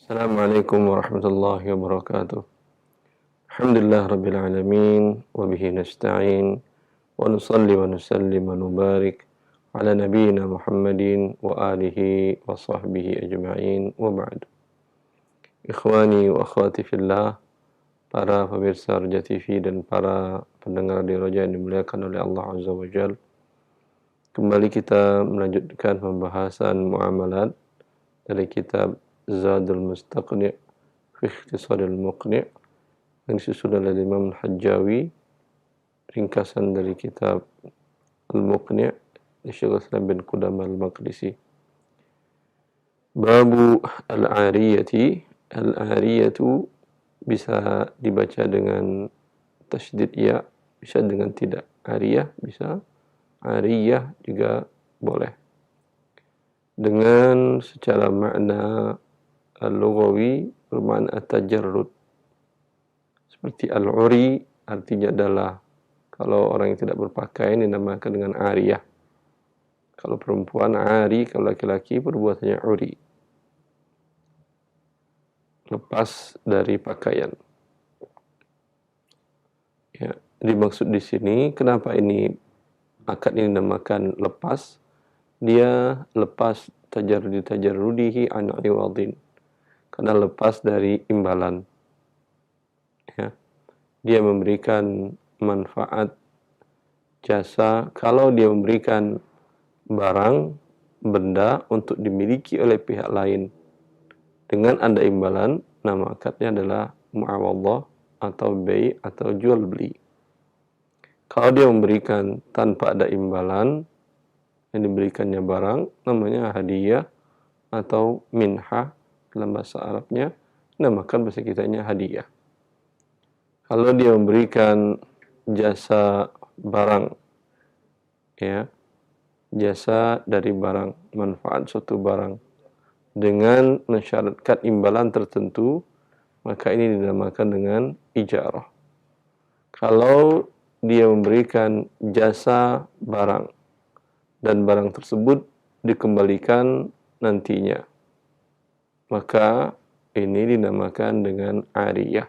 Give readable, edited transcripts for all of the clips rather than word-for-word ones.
Assalamualaikum warahmatullahi wabarakatuh. Alhamdulillah rabbil alamin wa bihi nasta'in wa nusalli wa nusallim wa nubarik ala nabiyyina Muhammadin wa alihi wa sahbihi ajma'in wa ba'd. Ikhwani wa akhwati fillah, para pemirsa Roja TV dan para pendengar di Roja yang dimuliakan oleh Allah Azza wa Jalla. Kembali kita melanjutkan pembahasan muamalat dari kitab Zadul Mustaqni' fi Ikhtisaril Muqni' yang disusun oleh Imam Al-Hajjawi, ringkasan dari kitab Al-Muqni' Syekh Islam bin Qudamah Al-Maqdisi. Babu al-ariyati. Al-ariyatu bisa dibaca dengan tasydid ya, bisa dengan tidak. Ariyah bisa, ariyah juga boleh. Dengan secara makna al-lughawi bermakna at-tajarrud. Seperti al-uri artinya adalah kalau orang yang tidak berpakaian dinamakan dengan ariyah. Kalau perempuan ari, kalau laki-laki perbuatannya uri. Lepas dari pakaian. Ya, dimaksud di sini kenapa ini akad ini dinamakan lepas? Dia lepas tajarrudihi an iwadin. Karena lepas dari imbalan. Ya. Dia memberikan manfaat jasa kalau dia memberikan barang, benda untuk dimiliki oleh pihak lain. Dengan ada imbalan, nama akadnya adalah mu'awadhah atau bai' atau jual beli. Kalau dia memberikan tanpa ada imbalan, yang diberikannya barang, namanya hadiah atau minhah dalam bahasa Arabnya, namakan bahasa kitanya hadiah. Kalau dia memberikan jasa barang, ya, jasa dari barang, manfaat suatu barang, dengan mensyaratkan imbalan tertentu, maka ini dinamakan dengan ijarah. Kalau dia memberikan jasa barang, dan barang tersebut dikembalikan nantinya, maka ini dinamakan dengan ariyah.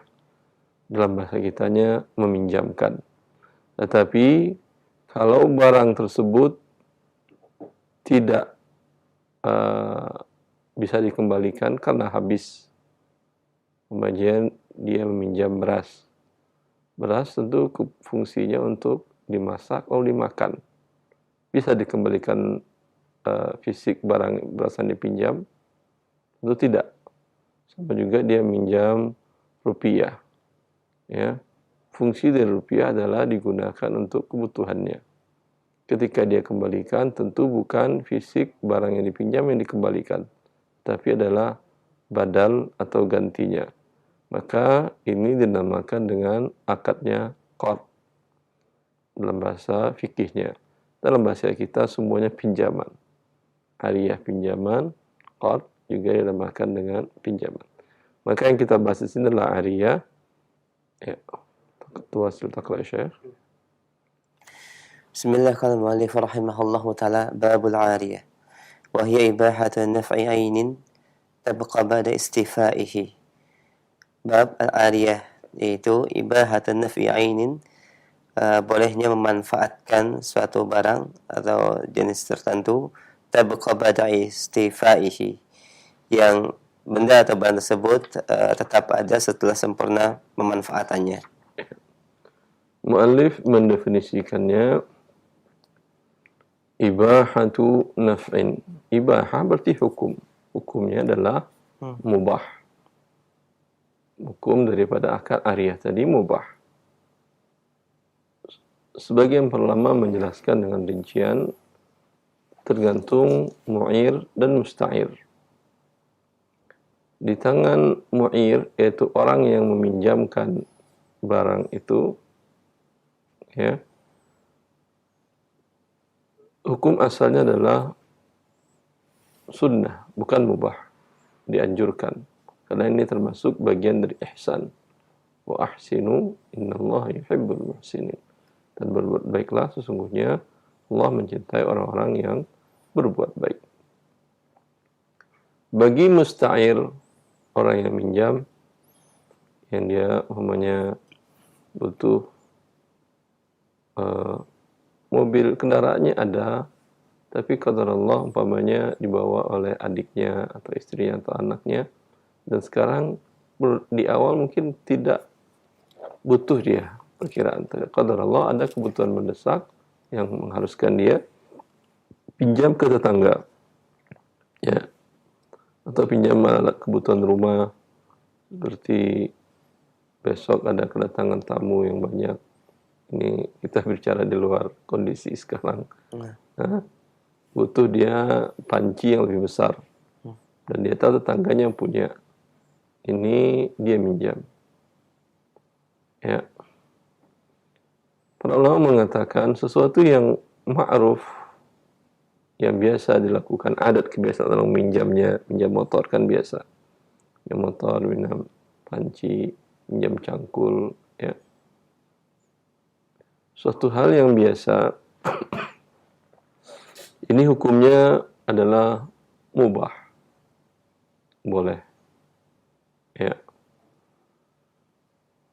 Dalam bahasa kitanya meminjamkan. Tetapi kalau barang tersebut tidak bisa dikembalikan karena habis, kemudian dia meminjam beras. Beras tentu fungsinya untuk dimasak atau dimakan. Bisa dikembalikan fisik barang beras yang dipinjam? Tentu tidak. Sama juga dia minjam rupiah. Ya, fungsi dari rupiah adalah digunakan untuk kebutuhannya. Ketika dia kembalikan, tentu bukan fisik barang yang dipinjam yang dikembalikan, tapi adalah badal atau gantinya. Maka ini dinamakan dengan akadnya qard dalam bahasa fikihnya. Dalam bahasa kita semuanya pinjaman. Ariyah pinjaman, qard juga dinamakan dengan pinjaman. Maka yang kita bahas di sini adalah ariyah. Ya, tuwasil taqra Syekh. Bismillah qala al-mu'allif rahimahullahu ta'ala babul 'ariyah wa hiya ibahatu naf'i 'ainin tabqa ba'da istifaihi. Bab al-'ariyah yaitu ibahatu naf'i 'ainin, bolehnya memanfaatkan suatu barang atau jenis tertentu tabqa ba'da istifaihi, yang benda atau barang tersebut tetap ada setelah sempurna pemanfaatannya. Mu'allif mendefinisikannya ibahatu naf'in. Ibahah berarti hukum. Hukumnya adalah mubah. Hukum daripada akad ariyah tadi mubah. Sebagian ulama menjelaskan dengan rincian tergantung mu'ir dan musta'ir. Di tangan mu'ir, yaitu orang yang meminjamkan barang itu, ya, hukum asalnya adalah sunnah, bukan mubah, dianjurkan. Karena ini termasuk bagian dari ihsan. Wa ahsinu innallaha yuhibbul muhsinin. Dan berbuat baiklah, sesungguhnya Allah mencintai orang-orang yang berbuat baik. Bagi musta'ir, orang yang minjam, yang dia umpamanya butuh mobil kendaraannya ada, tapi qadarullah umpamanya dibawa oleh adiknya atau istrinya atau anaknya, dan sekarang di awal mungkin tidak butuh dia, perkiraan qadarullah ada kebutuhan mendesak yang mengharuskan dia pinjam ke tetangga, ya, atau pinjam kebutuhan rumah, seperti besok ada kedatangan tamu yang banyak. Ini kita bicara di luar kondisi sekarang. Nah, butuh dia panci yang lebih besar, dan dia tahu tetangganya yang punya. Ini dia minjam. Ya. Para ulama mengatakan sesuatu yang ma'ruf, yang biasa dilakukan, adat kebiasaan orang minjamnya, minjam motor kan biasa. Minjam motor, minjam panci, minjam cangkul, ya. Suatu hal yang biasa, ini hukumnya adalah mubah, boleh, ya,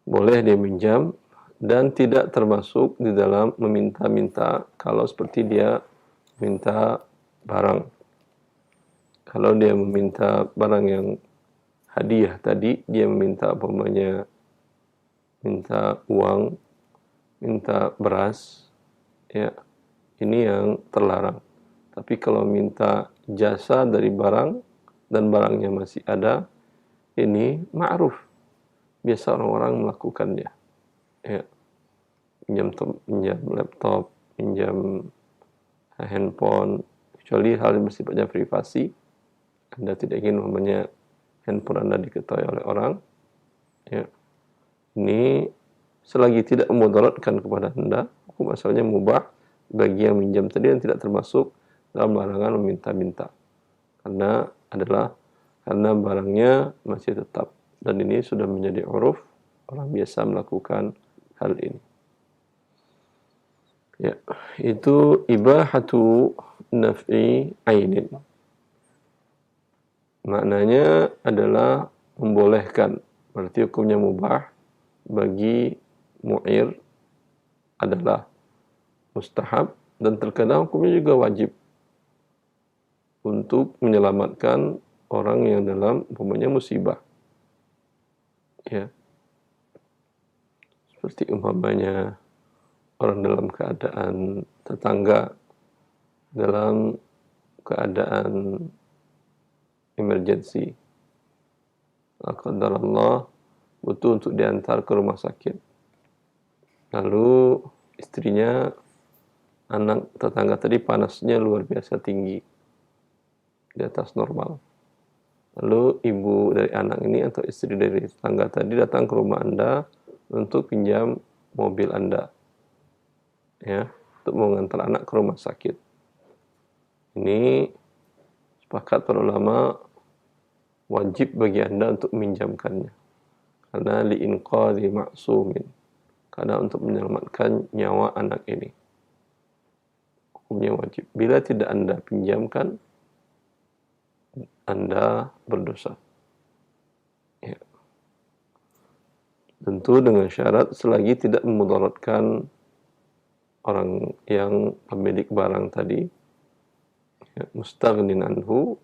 boleh dia minjam dan tidak termasuk di dalam meminta-minta kalau seperti dia minta barang. Kalau dia meminta barang yang hadiah tadi, dia meminta umpamanya minta uang, minta beras, ya, ini yang terlarang. Tapi kalau minta jasa dari barang dan barangnya masih ada, ini ma'ruf. Biasa orang-orang melakukannya. Ya. Pinjam laptop, pinjam handphone, kecuali hal yang bersifatnya privasi. Anda tidak ingin umpamanya handphone Anda diketahui oleh orang. Ya. Ini selagi tidak memudaratkan kepada Anda, hukum asalnya mubah bagi yang minjam tadi yang tidak termasuk dalam larangan meminta-minta. Karena barangnya masih tetap, dan ini sudah menjadi uruf, orang biasa melakukan hal ini. Ya, itu ibahatu naf'i ainin. Maknanya adalah membolehkan, berarti hukumnya mubah bagi mu'ir adalah mustahab, dan terkadang hukumnya juga wajib untuk menyelamatkan orang yang dalam umpamanya musibah. Ya. Seperti umpamanya orang dalam keadaan tetangga dalam keadaan emergency. Qadarullah butuh untuk diantar ke rumah sakit. Lalu istrinya, anak tetangga tadi panasnya luar biasa tinggi, di atas normal. Lalu ibu dari anak ini atau istri dari tetangga tadi datang ke rumah Anda untuk pinjam mobil Anda, ya, untuk mengantar anak ke rumah sakit. Ini sepakat para ulama wajib bagi Anda untuk meminjamkannya, karena li'inqadhi ma'sumin, karena untuk menyelamatkan nyawa anak ini. Hukumnya wajib. Bila tidak Anda pinjamkan, Anda berdosa. Ya. Tentu dengan syarat selagi tidak memudaratkan orang yang pemilik barang tadi, ya, mustaghnin anhu,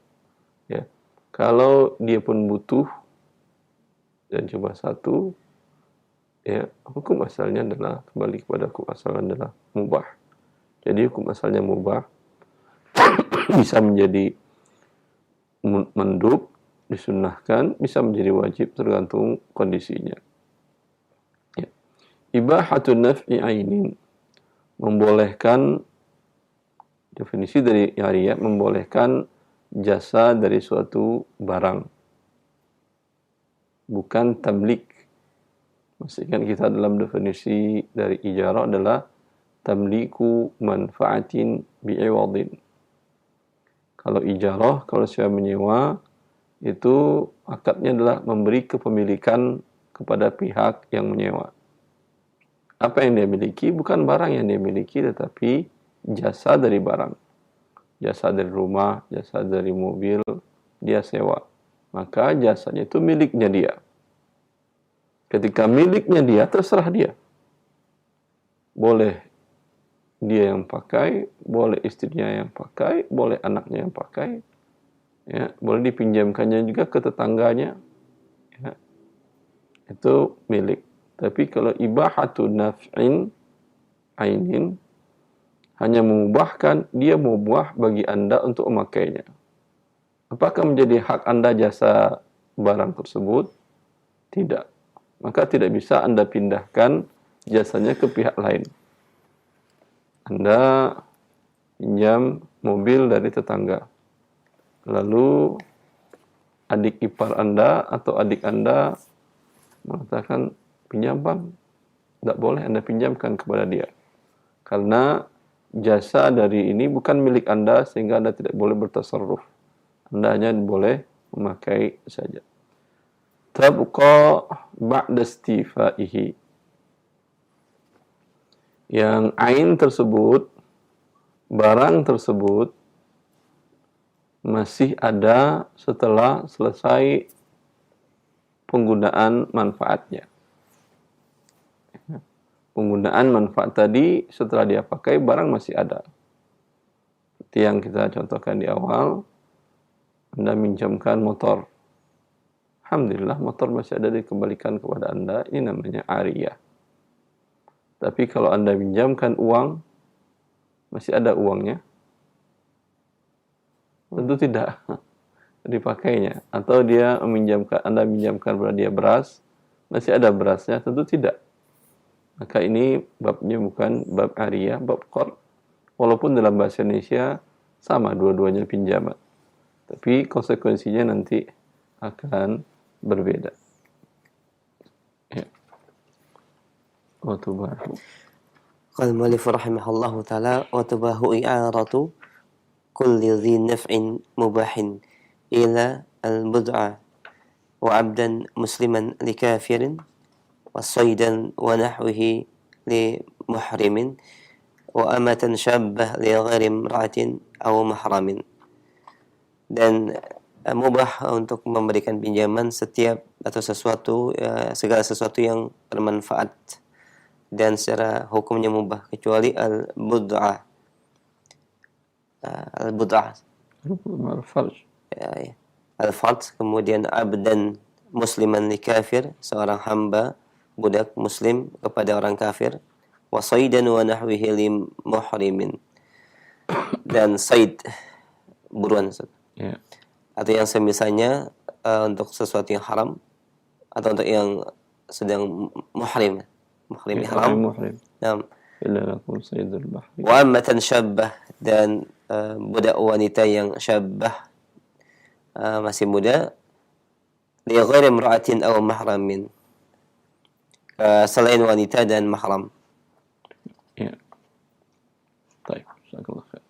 ya. Kalau dia pun butuh dan cuma satu, ya, hukum asalnya adalah kembali kepada hukum asalnya adalah mubah. Jadi hukum asalnya mubah bisa menjadi mandub, disunnahkan, bisa menjadi wajib tergantung kondisinya. Ya. Ibahatun naf'i ainin, membolehkan, definisi dari syariat, membolehkan jasa dari suatu barang, bukan tamlik. Maksudnya kita dalam definisi dari ijarah adalah tamliku manfaatin bi'iwadin. Kalau ijarah, kalau saya menyewa, itu akadnya adalah memberi kepemilikan kepada pihak yang menyewa. Apa yang dia miliki bukan barang yang dia miliki, tetapi jasa dari barang. Jasa dari rumah, jasa dari mobil, dia sewa. maka jasanya itu miliknya dia. Ketika miliknya dia, terserah dia. Boleh dia yang pakai, boleh istrinya yang pakai, boleh anaknya yang pakai, ya, boleh dipinjamkannya juga ke tetangganya, ya, itu milik. Tapi kalau ibahatu naf'in ainin, hanya memubahkan, dia mubah bagi Anda untuk memakainya. Apakah menjadi hak Anda jasa barang tersebut? Tidak. Maka tidak bisa Anda pindahkan jasanya ke pihak lain. Anda pinjam mobil dari tetangga. Lalu adik ipar Anda atau adik Anda mengatakan, pinjam bang. Tidak boleh Anda pinjamkan kepada dia. Karena jasa dari ini bukan milik Anda sehingga Anda tidak boleh bertasarruf. Anda hanya boleh memakai saja. Tabqa ba'da istifaihi. Yang ain tersebut, barang tersebut masih ada setelah selesai penggunaan manfaatnya. Penggunaan manfaat tadi setelah dia pakai, barang masih ada. Seperti yang kita contohkan di awal, Anda minjamkan motor. Alhamdulillah motor masih ada dikembalikan kepada Anda. Ini namanya ariyah. Tapi kalau Anda minjamkan uang, masih ada uangnya? Tentu tidak dipakainya. Atau dia Anda minjamkan kepada dia beras, masih ada berasnya? Tentu tidak. Maka ini babnya bukan bab ariyah, bab qard. Walaupun dalam bahasa Indonesia sama dua-duanya pinjaman. Tapi konsekuensinya nanti akan berbeda. Ya. Watubahu. Qala al-mu'allif rahimahullahu ta'ala wa tubahu i'aratu kulli dhi naf'in mubahin ila al-bud'a wa 'abdan musliman li kafirin wa saydan wa nahwihi li muhrimin wa amatan syabbah li ghairi imra'atin aw mahramin. Dan mubah untuk memberikan pinjaman setiap atau sesuatu, segala sesuatu yang bermanfaat, dan secara hukumnya mubah kecuali al-bud'ah. Al-bud'ah Farj. ya. Al-farj, kemudian abdan musliman li kafir, seorang hamba budak muslim kepada orang kafir, wa saydan wa nahwihi li muhrimin, dan said, buruan, Ya. atau yang semisalnya untuk sesuatu yang haram atau untuk yang sedang muhrim ihram. Muhrim. Naam. Illa lakum sayyidul bahri. Wa ammatan syabbah, dan budak wanita yang syabbah, masih muda, li ghairi imra'atin aw mahramin, selain wanita dan mahram. Ya. Baik, jazakallahu khair.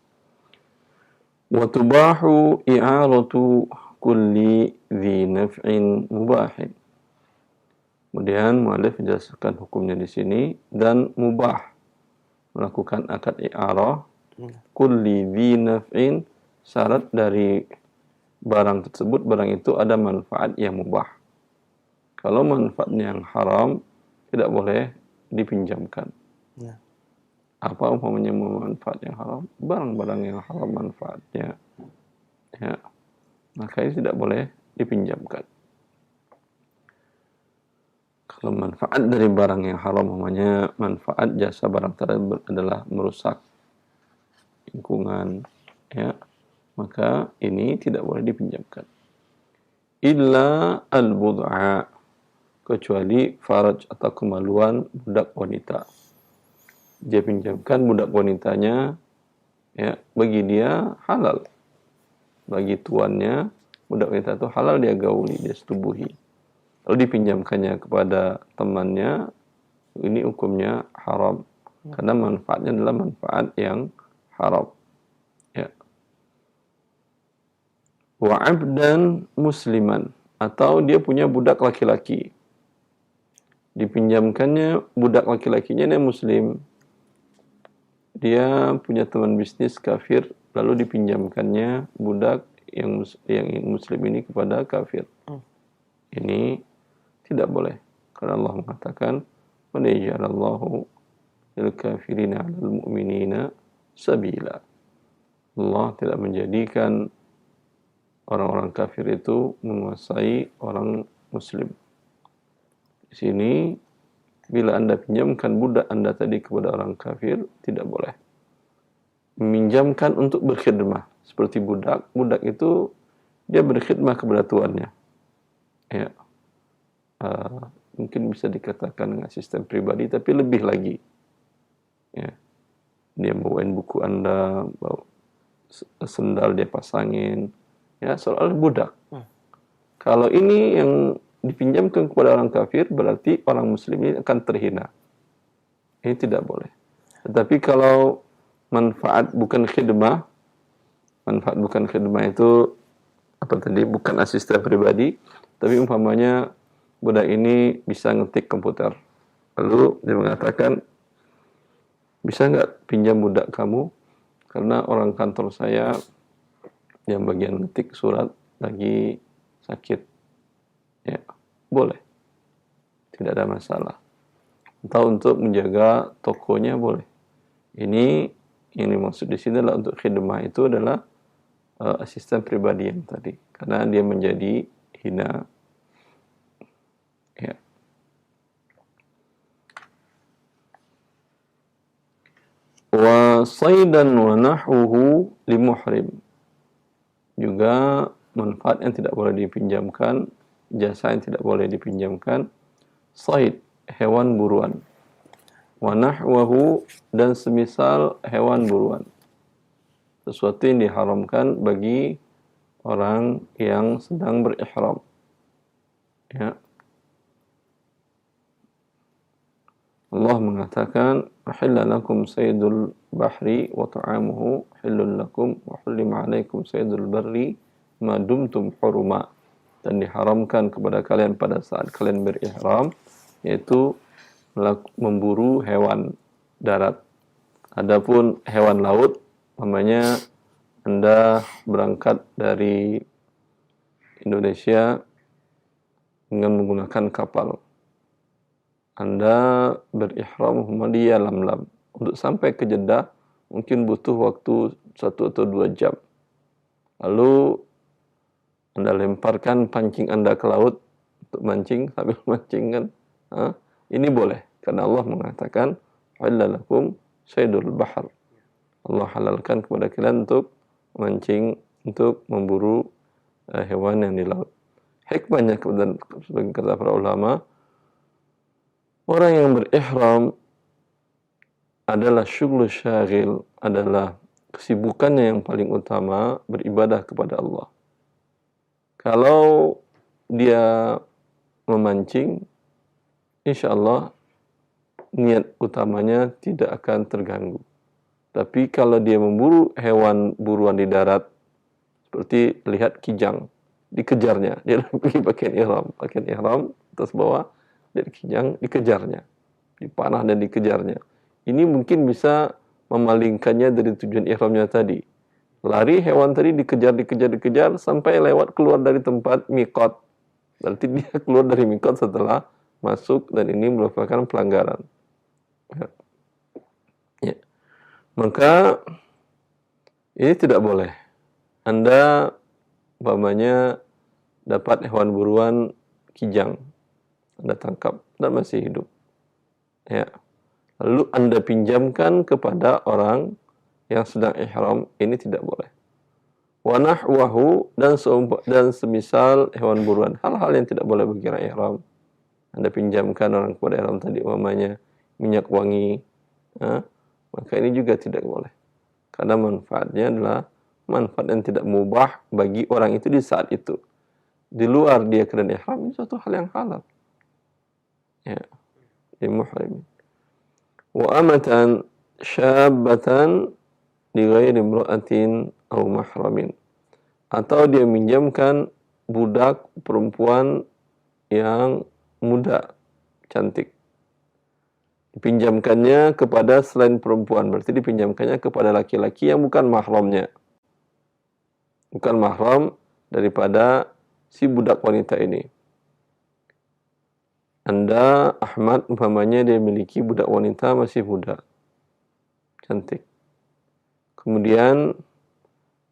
Wa tubahu i'aratu kulli dhi naf'in mubahin. Kemudian mu'allif menjelaskan hukumnya di sini, dan mubah melakukan akad i'arah kulli dhi naf'in, syarat dari barang tersebut, barang itu ada manfaat yang mubah. Kalau manfaatnya yang haram, tidak boleh dipinjamkan. Ya. Apa umpamanya manfaat yang haram? Barang-barang yang haram manfaatnya, ya, maka ini tidak boleh dipinjamkan. Kalau manfaat dari barang yang haram, umpamanya manfaat jasa barang tersebut adalah merusak lingkungan, ya, maka ini tidak boleh dipinjamkan. Illa al-bud'a, kecuali faraj atau kemaluan budak wanita. Dia pinjamkan budak wanitanya, ya, bagi dia halal. Bagi tuannya, budak wanita itu halal dia gauli, dia setubuhi. Lalu dipinjamkannya kepada temannya, ini hukumnya haram. Karena manfaatnya adalah manfaat yang haram. Ya. Wa 'abdan musliman, atau dia punya budak laki-laki. Dipinjamkannya budak laki-lakinya dia muslim. Dia punya teman bisnis kafir, lalu dipinjamkannya budak yang muslim ini kepada kafir. Ini tidak boleh. Karena Allah mengatakan, "Wa yaj'alallahu lil kafirina 'alal mu'minina sabila." Allah tidak menjadikan orang-orang kafir itu menguasai orang muslim. Di sini bila Anda pinjamkan budak Anda tadi kepada orang kafir, tidak boleh. Meminjamkan untuk berkhidmah. Seperti budak itu dia berkhidmah kepada tuannya. Ya. Mungkin bisa dikatakan dengan sistem pribadi, tapi lebih lagi. Ya. Dia bawain buku Anda, bawa sendal dia pasangin. Ya, soal budak. Kalau ini yang dipinjamkan kepada orang kafir, berarti orang muslim ini akan terhina. Ini tidak boleh. Tetapi kalau manfaat bukan khidmah itu apa tadi, bukan asisten pribadi, tapi umpamanya budak ini bisa ngetik komputer. Lalu dia mengatakan, bisa nggak pinjam budak kamu? Karena orang kantor saya yang bagian ngetik surat lagi sakit. Ya, boleh. Tidak ada masalah. Atau untuk menjaga tokonya boleh. Ini yang dimaksud di sini adalah untuk khidmah itu adalah asisten pribadi yang tadi. Karena dia menjadi hina. Ya. Wa saydan wa nahwuhu limuhrim. Juga manfaat yang tidak boleh dipinjamkan, jasa yang tidak boleh dipinjamkan, sayd, hewan buruan, wa nahwahu, dan semisal hewan buruan, sesuatu yang diharamkan bagi orang yang sedang berihram. Ya. Allah mengatakan, "Uhilla lakum saydul bahri wa ta'amuhu hillun lakum wa hurrima 'alaikum saydul barri ma dumtum huruma." Dan diharamkan kepada kalian pada saat kalian berihram, yaitu memburu hewan darat. Adapun hewan laut, namanya Anda berangkat dari Indonesia dengan menggunakan kapal. Anda berihram di Yalamlam. Untuk sampai ke Jeddah mungkin butuh waktu 1 atau 2 jam. Lalu Anda lemparkan pancing Anda ke laut untuk mancing, sambil mancing kan. Ini boleh. Karena Allah mengatakan, "Halal lakum saydul bahr." Allah halalkan kepada kalian untuk mancing, untuk memburu hewan yang di laut. Hikmahnya, sebagai kata para ulama, orang yang berihram adalah syughul syaghil, adalah kesibukannya yang paling utama beribadah kepada Allah. Kalau dia memancing, insya Allah niat utamanya tidak akan terganggu. Tapi kalau dia memburu hewan buruan di darat, seperti lihat kijang, dikejarnya, dia pergi pakaian ihram atas bawah, dia kijang, dikejarnya, dipanah dan dikejarnya. Ini mungkin bisa memalingkannya dari tujuan ihramnya tadi. Lari hewan tadi, dikejar sampai lewat keluar dari tempat miqat. Berarti dia keluar dari miqat setelah masuk, dan ini merupakan pelanggaran. Ya. Maka ini tidak boleh. Anda umpamanya dapat hewan buruan kijang, Anda tangkap dan masih hidup. Ya. Lalu Anda pinjamkan kepada orang yang sedang ihram, ini tidak boleh. Wa nahwahu, dan semisal hewan buruan, hal-hal yang tidak boleh bagi orang ihram. Anda pinjamkan orang kepada ihram tadi, umpamanya minyak wangi, maka ini juga tidak boleh. Karena manfaatnya adalah manfaat yang tidak mubah bagi orang itu di saat itu. Di luar dia keadaan ihram, ini suatu hal yang halal. Ya, di muhrim. Wa amatan syabatan li ghairi imra'atin aw mahramin. Atau dia minjamkan budak perempuan yang muda, cantik. Dipinjamkannya kepada selain perempuan, berarti dipinjamkannya kepada laki-laki yang bukan mahramnya. bukan mahram daripada si budak wanita ini. Anda, Ahmad, umpamanya dia memiliki budak wanita masih muda, cantik. Kemudian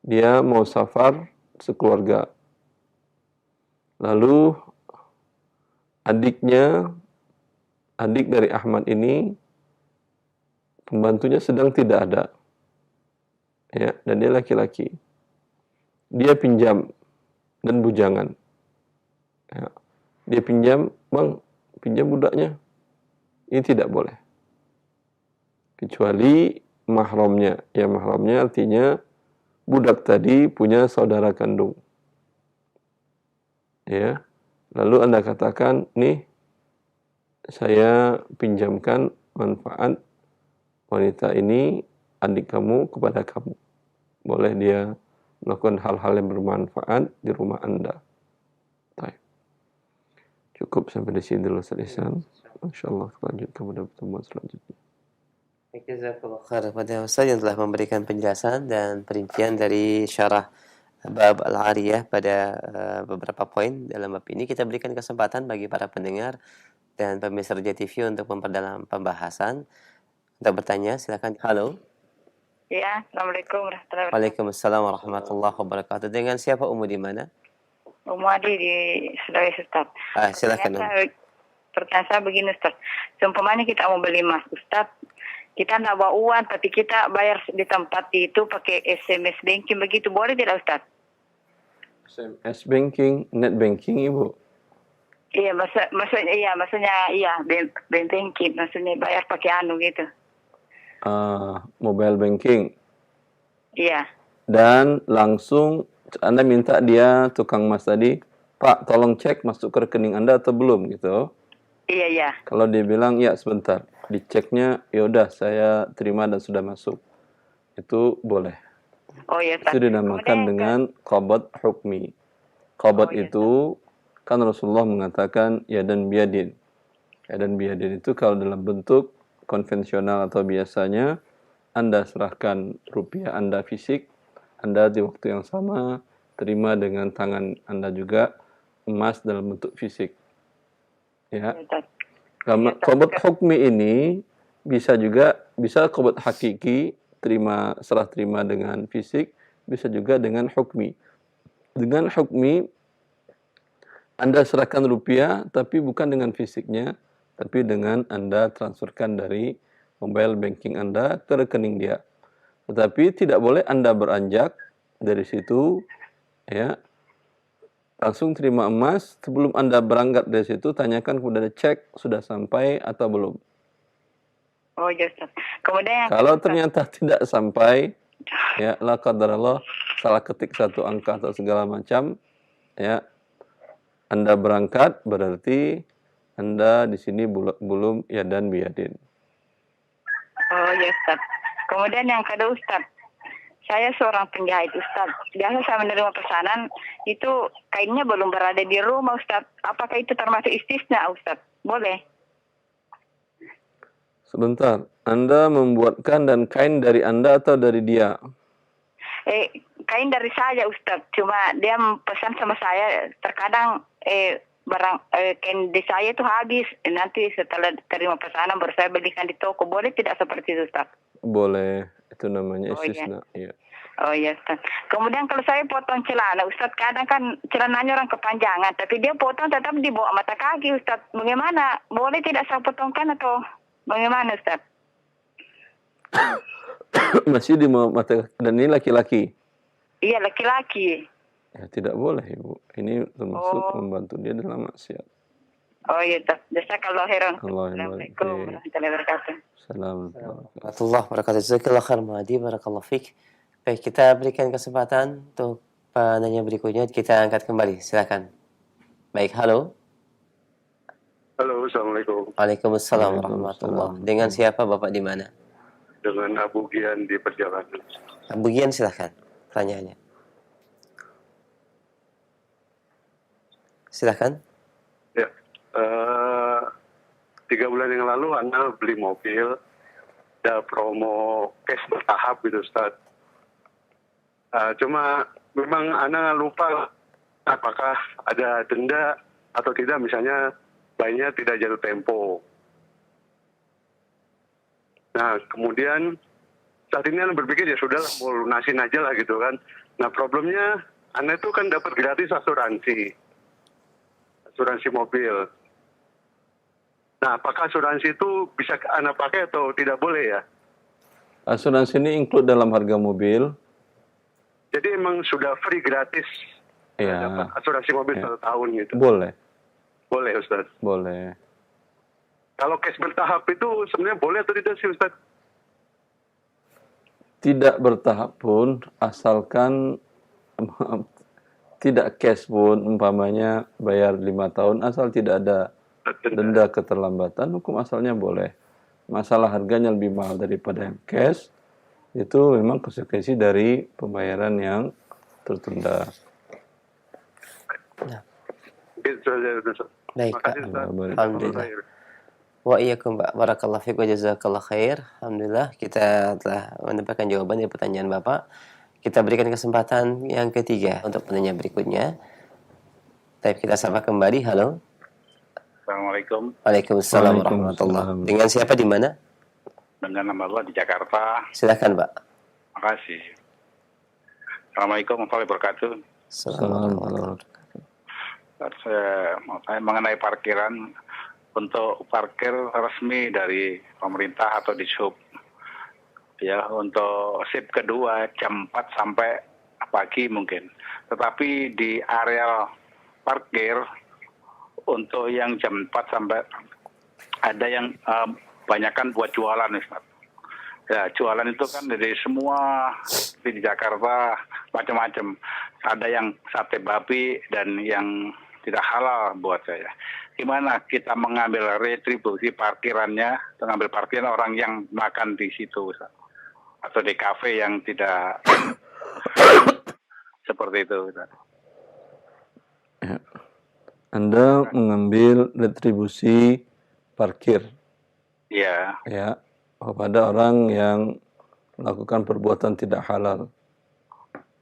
dia mau safar sekeluarga. Lalu adik dari Ahmad ini, pembantunya sedang tidak ada. Ya, dan dia laki-laki. Dia pinjam dan bujangan. Ya, dia pinjam, bang, pinjam budaknya. Ini tidak boleh. Kecuali mahramnya. Ya, mahramnya artinya budak tadi punya saudara kandung. Ya, lalu Anda katakan, nih, saya pinjamkan manfaat wanita ini, adik kamu, kepada kamu. Boleh dia melakukan hal-hal yang bermanfaat di rumah Anda. Baik. Cukup sampai di sini dulu, Ustaz Ihsan. InsyaAllah kita lanjutkan pada pertemuan selanjutnya. Jazakallah khair kepada Ustaz yang telah memberikan penjelasan dan perincian dari syarah bab al-ariyah pada beberapa poin dalam bab ini. Kita berikan kesempatan bagi para pendengar dan pemirsa Roja TV untuk memperdalam pembahasan. Untuk bertanya, silakan. Halo. Ya, Assalamualaikum warahmatullahi wabarakatuh. Waalaikumsalam warahmatullahi wabarakatuh. Dengan siapa Umu di mana? Umu Adi di Sulawesi, Ustaz. Silakan. Pertanyaan saya begini, Ustaz. Seumpamanya kita mau beli emas, Ustaz. Kita tidak bawa uang, tapi kita bayar di tempat itu pakai SMS banking begitu. Boleh tidak, Ustaz? SMS banking, net banking, Ibu? Iya, maksudnya banking. Maksudnya bayar pakai anu gitu. Mobile banking. Iya. Dan langsung Anda minta dia, tukang emas tadi, Pak, tolong cek masuk ke rekening Anda atau belum, gitu. Iya. Kalau dia bilang, ya sebentar, diceknya, ya udah saya terima dan sudah masuk. Itu boleh. Oh iya, Itu dinamakan dengan qabad hukmi. Qabad itu, kan Rasulullah mengatakan, ya dan biadin. Ya dan biadin itu kalau dalam bentuk konvensional atau biasanya, Anda serahkan rupiah Anda fisik, Anda di waktu yang sama terima dengan tangan Anda juga emas dalam bentuk fisik. Ya. Qabad hukmi ini bisa qabad hakiki, serah terima dengan fisik, bisa juga dengan hukmi. Dengan hukmi Anda serahkan rupiah tapi bukan dengan fisiknya, tapi dengan Anda transferkan dari mobile banking Anda ke rekening dia. Tetapi tidak boleh Anda beranjak dari situ, ya, langsung terima emas. Sebelum Anda berangkat dari situ, tanyakan kepada cek sudah sampai atau belum. Oh ya, Ustaz. Kemudian kalau ternyata tidak sampai, ya, la qadarallah, salah ketik satu angka atau segala macam, ya, Anda berangkat berarti Anda di sini belum ya dan biadin. Oh ya, Ustaz. Kemudian yang kedua, Ustaz. Saya seorang penjahit, Ustaz. Biasa saya menerima pesanan, itu kainnya belum berada di rumah, Ustaz. Apakah itu termasuk istisna, Ustaz? Boleh? Sebentar, Anda membuatkan dan kain dari Anda atau dari dia? Kain dari saya, Ustaz. Cuma dia pesan sama saya, terkadang kain di saya itu habis. Nanti setelah terima pesanan baru saya belikan di toko. Boleh tidak seperti itu, Ustaz? Boleh. Itu namanya istisna. Iya. Oh iya, Ustaz. Kemudian kalau saya potong celana, Ustaz, kadang kan celananya orang kepanjangan, tapi dia potong tetap di bawah mata kaki, Ustaz. Bagaimana? Boleh tidak saya potongkan atau bagaimana, Ustaz? Masih di mata, dan ini laki-laki? Iya, laki-laki. Ya, tidak boleh, Ibu. Ini termasuk membantu dia dalam maksiat. Oh iya, Ustaz. Jazakallahu khairan. Assalamualaikum warahmatullahi wabarakatuh. Assalamualaikum warahmatullahi wabarakatuh. Jazakallahu khairan, Mahdi. Barakallahu fiik. Baik, kita berikan kesempatan untuk penanya berikutnya. Kita angkat kembali. Silakan. Baik, halo. Halo, Assalamualaikum. Waalaikumsalam warahmatullahi. Dengan siapa Bapak di mana? Dengan Abu Gian di perjalanan. Abu Gian, silakan. Pertanyaannya. Silakan. Ya, 3 bulan yang lalu Anda beli mobil, ada promo cash bertahap gitu, Ustaz. Cuma memang Ana lupa apakah ada denda atau tidak, misalnya bayinya tidak jatuh tempo. Nah, kemudian saat ini Ana berpikir ya sudah mau lunasin aja lah gitu kan. Nah, problemnya Ana itu kan dapat gratis asuransi mobil. Nah, apakah asuransi itu bisa Ana pakai atau tidak boleh ya? Asuransi ini include dalam harga mobil. Jadi emang sudah free gratis Ya, dapat asuransi mobil 1 tahun gitu. boleh. Boleh Ustaz. Boleh. Kalau cash bertahap itu sebenarnya boleh atau tidak sih Ustaz? Tidak bertahap pun, asalkan tidak cash pun, umpamanya bayar 5 tahun, asal tidak ada denda keterlambatan, hukum asalnya boleh. Masalah harganya lebih mahal daripada yang cash, itu memang konsekuensi dari pembayaran yang tertunda. Gitu saja Ustaz. Baik, Terima kasih Pak. Ustaz. Alhamdulillah. Wa iyyakum, Pak. Barakallahu fiik wa jazakallahu khair. Alhamdulillah kita telah mendapatkan jawaban dari pertanyaan Bapak. Kita berikan kesempatan yang ketiga untuk penanya berikutnya. Tapi kita sapa kembali. Halo. Assalamualaikum, Waalaikumsalam Waalaikumsalam. warahmatullahi. Dengan siapa di mana? dengan nama Allah di Jakarta. Silakan, Pak. Makasih. Assalamualaikum warahmatullahi wabarakatuh. Assalamualaikum. Saya mau tanya mengenai parkiran untuk parkir resmi dari pemerintah atau di sub. Ya, untuk sip kedua jam 4 sampai pagi mungkin. Tetapi di area parkir untuk yang jam 4 sampai ada yang banyakan buat jualan, Ustaz. Ya, jualan itu kan dari semua di Jakarta macam-macam. Ada yang sate babi dan yang tidak halal buat saya. Gimana kita mengambil retribusi parkirannya, mengambil parkiran orang yang makan di situ, Ustaz? Atau di kafe yang tidak seperti itu, Ustaz. Ya. Anda mengambil retribusi parkir, Iya, ya, kepada orang yang melakukan perbuatan tidak halal.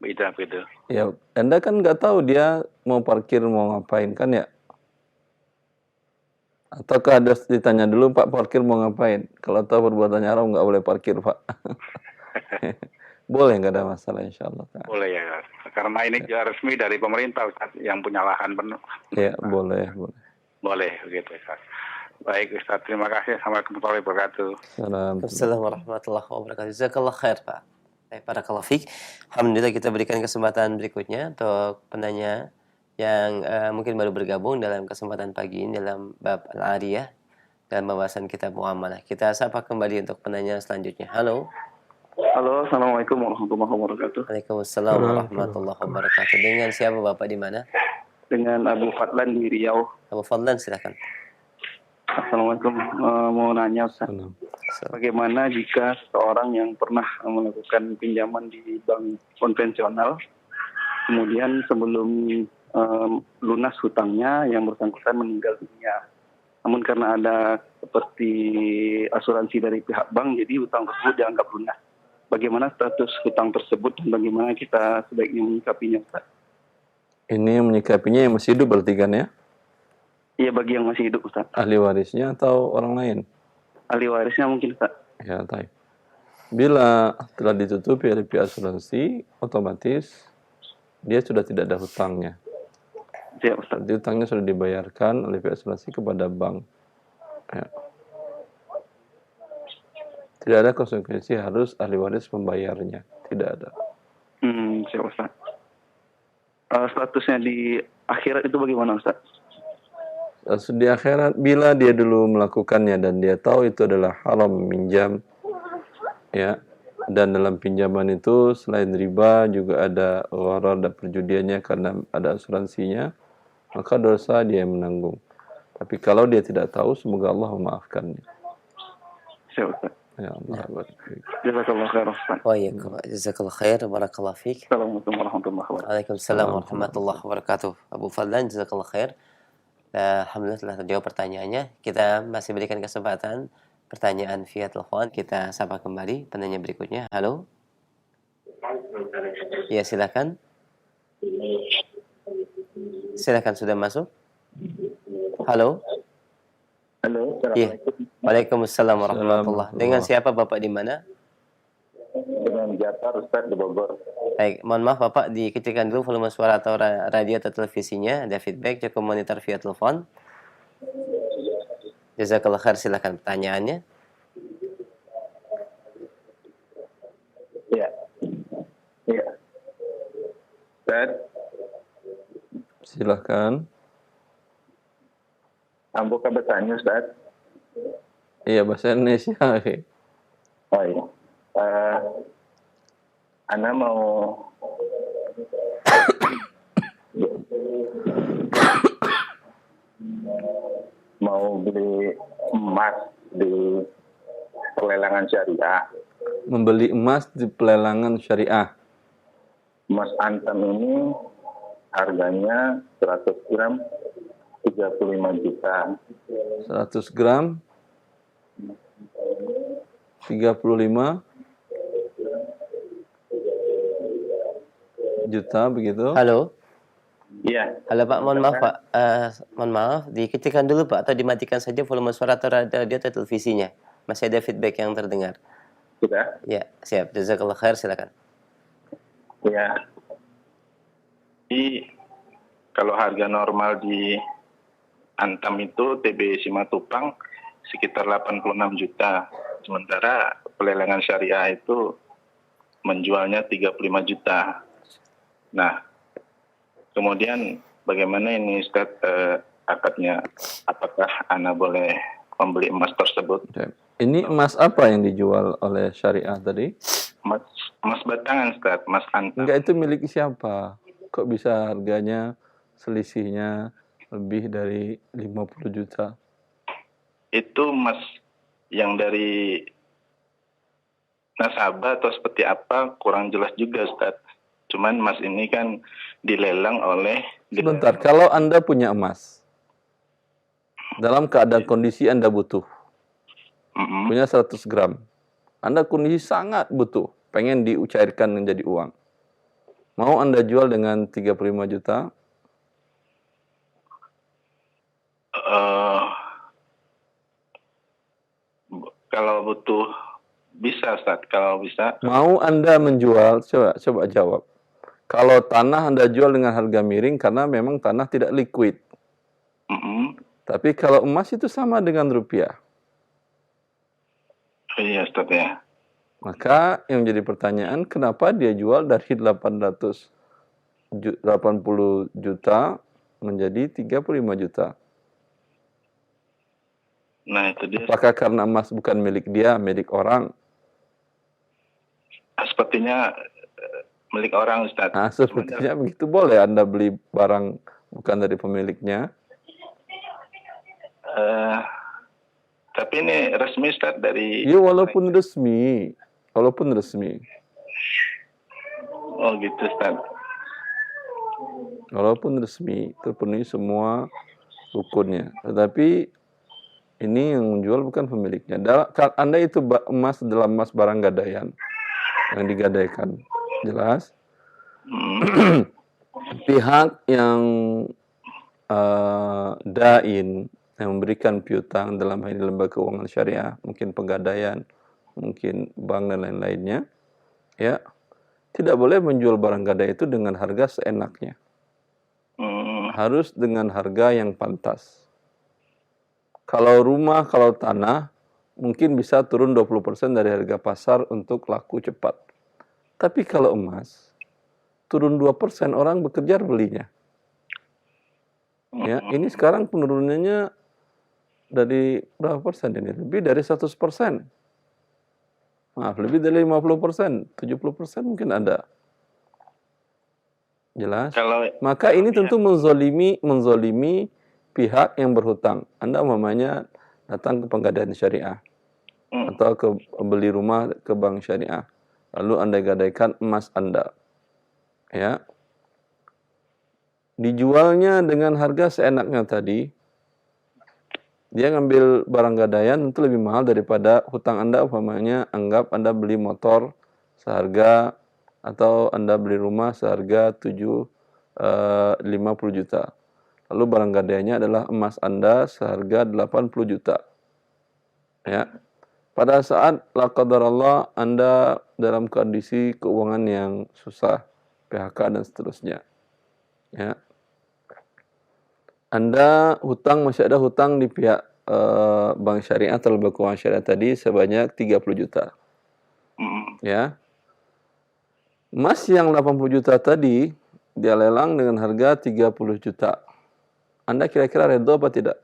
beda-beda. Ya, Anda kan nggak tahu dia mau parkir mau ngapain kan ya? Ataukah ada ditanya dulu, Pak parkir mau ngapain? Kalau tahu perbuatannya haram nggak boleh parkir, Pak. Boleh, nggak ada masalah, insya Allah. Boleh ya, karena ini juga resmi dari pemerintah, Ustaz, yang punya lahan penuh. Ya, boleh, boleh. Boleh begitu, Ustaz. Baik, Ustaz, terima kasih. Assalamualaikum warahmatullahi wabarakatuh. Salam. Assalamualaikum warahmatullahi wabarakatuh. Jazakallah khair, Pak. Baik, barakallahu fiik. Alhamdulillah kita berikan kesempatan berikutnya untuk penanya yang mungkin baru bergabung dalam kesempatan pagi ini dalam bab Al-Ariyah dalam pembahasan kitab Muamalah. Kita sapa kembali untuk penanya selanjutnya. Halo. Halo, Assalamualaikum warahmatullahi wabarakatuh. Waalaikumsalam warahmatullahi wabarakatuh. Dengan siapa Bapak di mana? Dengan Abu Fadlan di Riau. Abu Fadlan silakan. Assalamualaikum. Mau nanya Ustaz, Salam. bagaimana jika seorang yang pernah melakukan pinjaman di bank konvensional, kemudian sebelum lunas hutangnya yang bersangkutan meninggal dunia. Namun karena ada seperti asuransi dari pihak bank, jadi hutang tersebut dianggap lunas. Bagaimana status hutang tersebut dan bagaimana kita sebaiknya menyikapinya, Ustaz? Ini yang menyikapinya yang masih hidup berarti kan ya? Iya, bagi yang masih hidup, Ustaz. Ahli warisnya atau orang lain? Ahli warisnya mungkin, Ustaz. Ya, taib. Bila telah ditutupi oleh pihak asuransi, otomatis dia sudah tidak ada hutangnya. Siap, Ustaz. Jadi hutangnya sudah dibayarkan oleh pihak asuransi kepada bank. Ya. Tidak ada konsekuensi harus ahli waris membayarnya. Tidak ada. Siap, Ustaz. Statusnya di akhirat itu bagaimana, Ustaz? Di akhirat, bila dia dulu melakukannya dan dia tahu itu adalah haram meminjam, ya, dan dalam pinjaman itu selain riba juga ada gharar dan perjudiannya karena ada asuransinya, maka dosa dia yang menanggung. Tapi kalau dia tidak tahu, semoga Allah memaafkannya. Siap, Ustaz. Ya Allah. Jazakallah khair, Ustaz. Wa iyyakum. Jazakallah khair. Barakallahu fiik. Assalamualaikum warahmatullahi wabarakatuh. Waalaikumsalam warahmatullahi wabarakatuh. Abu Fadlan, jazakallah khair. Alhamdulillah telah terjawab pertanyaannya. Kita masih berikan kesempatan pertanyaan via telepon. Kita sapa kembali penanya berikutnya. Halo. Ya, silakan. Silakan, sudah masuk. Halo. Halo, Iya. Assalamualaikum. Waalaikumsalam warahmatullah. Dengan siapa Bapak di mana? Dengan Jafar Ustaz di Bogor. Baik, mohon maaf Bapak, dikecilkan dulu volume suara atau radio atau televisinya. Ada feedback, cukup monitor via telepon. Jazakallah khair, silakan pertanyaannya. Ya. Ya. Ustaz, Silakan. ambo kan bertanya Ustaz. Iya, bahasa Indonesia. Oh iya. Ana mau beli emas di pelelangan syariah. Membeli emas di pelelangan syariah. Emas antam ini harganya 100 gram 35 juta. 100 gram 35 juta begitu. Halo. Iya. Halo Pak, mohon maaf Pak. Mohon maaf, dikecilkan dulu Pak, atau dimatikan saja volume suara atau radio atau televisinya. Masih ada feedback yang terdengar. Sudah? Ya, siap. Jazakallah khair, silakan. Ya. Jadi kalau harga normal di Antam itu TB Simatupang sekitar 86 juta. Sementara pelelangan syariah itu menjualnya 35 juta. Nah, kemudian bagaimana ini Ustaz akadnya? Apakah Ana boleh membeli emas tersebut? Ini emas apa yang dijual oleh syariah tadi? Emas batangan Ustaz, emas antam. Enggak, itu milik siapa? Kok bisa harganya selisihnya lebih dari 50 juta? Itu emas yang dari nasabah atau seperti apa kurang jelas juga Ustaz. Cuman emas ini kan dilelang oleh... Sebentar, kalau Anda punya emas, dalam keadaan kondisi Anda butuh, punya 100 gram, Anda kondisi sangat butuh, pengen dicairkan menjadi uang, mau Anda jual dengan 35 juta? Kalau butuh bisa Ustaz, kalau bisa. Mau Anda menjual, coba jawab. Kalau tanah Anda jual dengan harga miring karena memang tanah tidak liquid. Tapi kalau emas itu sama dengan rupiah. Iya Ustaz ya. Maka yang jadi pertanyaan, kenapa dia jual dari 80 juta menjadi 35 juta? Nah itu dia. Apakah karena emas bukan milik dia, milik orang? Sepertinya milik orang Ustaz. Nah, sepertinya begitu. Boleh Anda beli barang bukan dari pemiliknya? Tapi ini resmi Ustaz dari... Ya, walaupun resmi. Walaupun resmi. Oh gitu Ustaz. Walaupun resmi, terpenuhi semua rukunnya. Tetapi ini yang menjual bukan pemiliknya. Anda itu emas dalam emas barang gadaian yang digadaikan. Jelas? Pihak yang dain, yang memberikan piutang dalam hal ini lembaga keuangan syariah, mungkin pegadaian, mungkin bank dan lain-lainnya, ya, tidak boleh menjual barang gadai itu dengan harga seenaknya. Harus dengan harga yang pantas. Kalau rumah, kalau tanah, mungkin bisa turun 20% dari harga pasar untuk laku cepat. Tapi kalau emas, turun 2% orang bekerja belinya. Ya, ini sekarang penurunannya dari berapa persen ini? Lebih dari 100%. Maaf, lebih dari 50%, 70% mungkin ada. Jelas? Maka ini tentu menzolimi pihak yang berhutang. Anda umpamanya datang ke pegadaian syariah atau ke beli rumah ke bank syariah. Lalu Anda gadaikan emas Anda. Ya. Dijualnya dengan harga seenaknya tadi. Dia ngambil barang gadaian tentu lebih mahal daripada hutang Anda. Umpamanya anggap Anda beli motor seharga, atau Anda beli rumah seharga 7 50 juta. Lalu barang gadaiannya adalah emas Anda seharga 80 juta. Ya. Pada saat la qadarallah Anda dalam kondisi keuangan yang susah, PHK dan seterusnya. Ya. Anda masih ada hutang di pihak bank syariah atau lembaga keuangan syariah tadi sebanyak 30 juta. Ya. Emas yang 80 juta tadi dia lelang dengan harga 30 juta. Anda kira-kira redho apa tidak?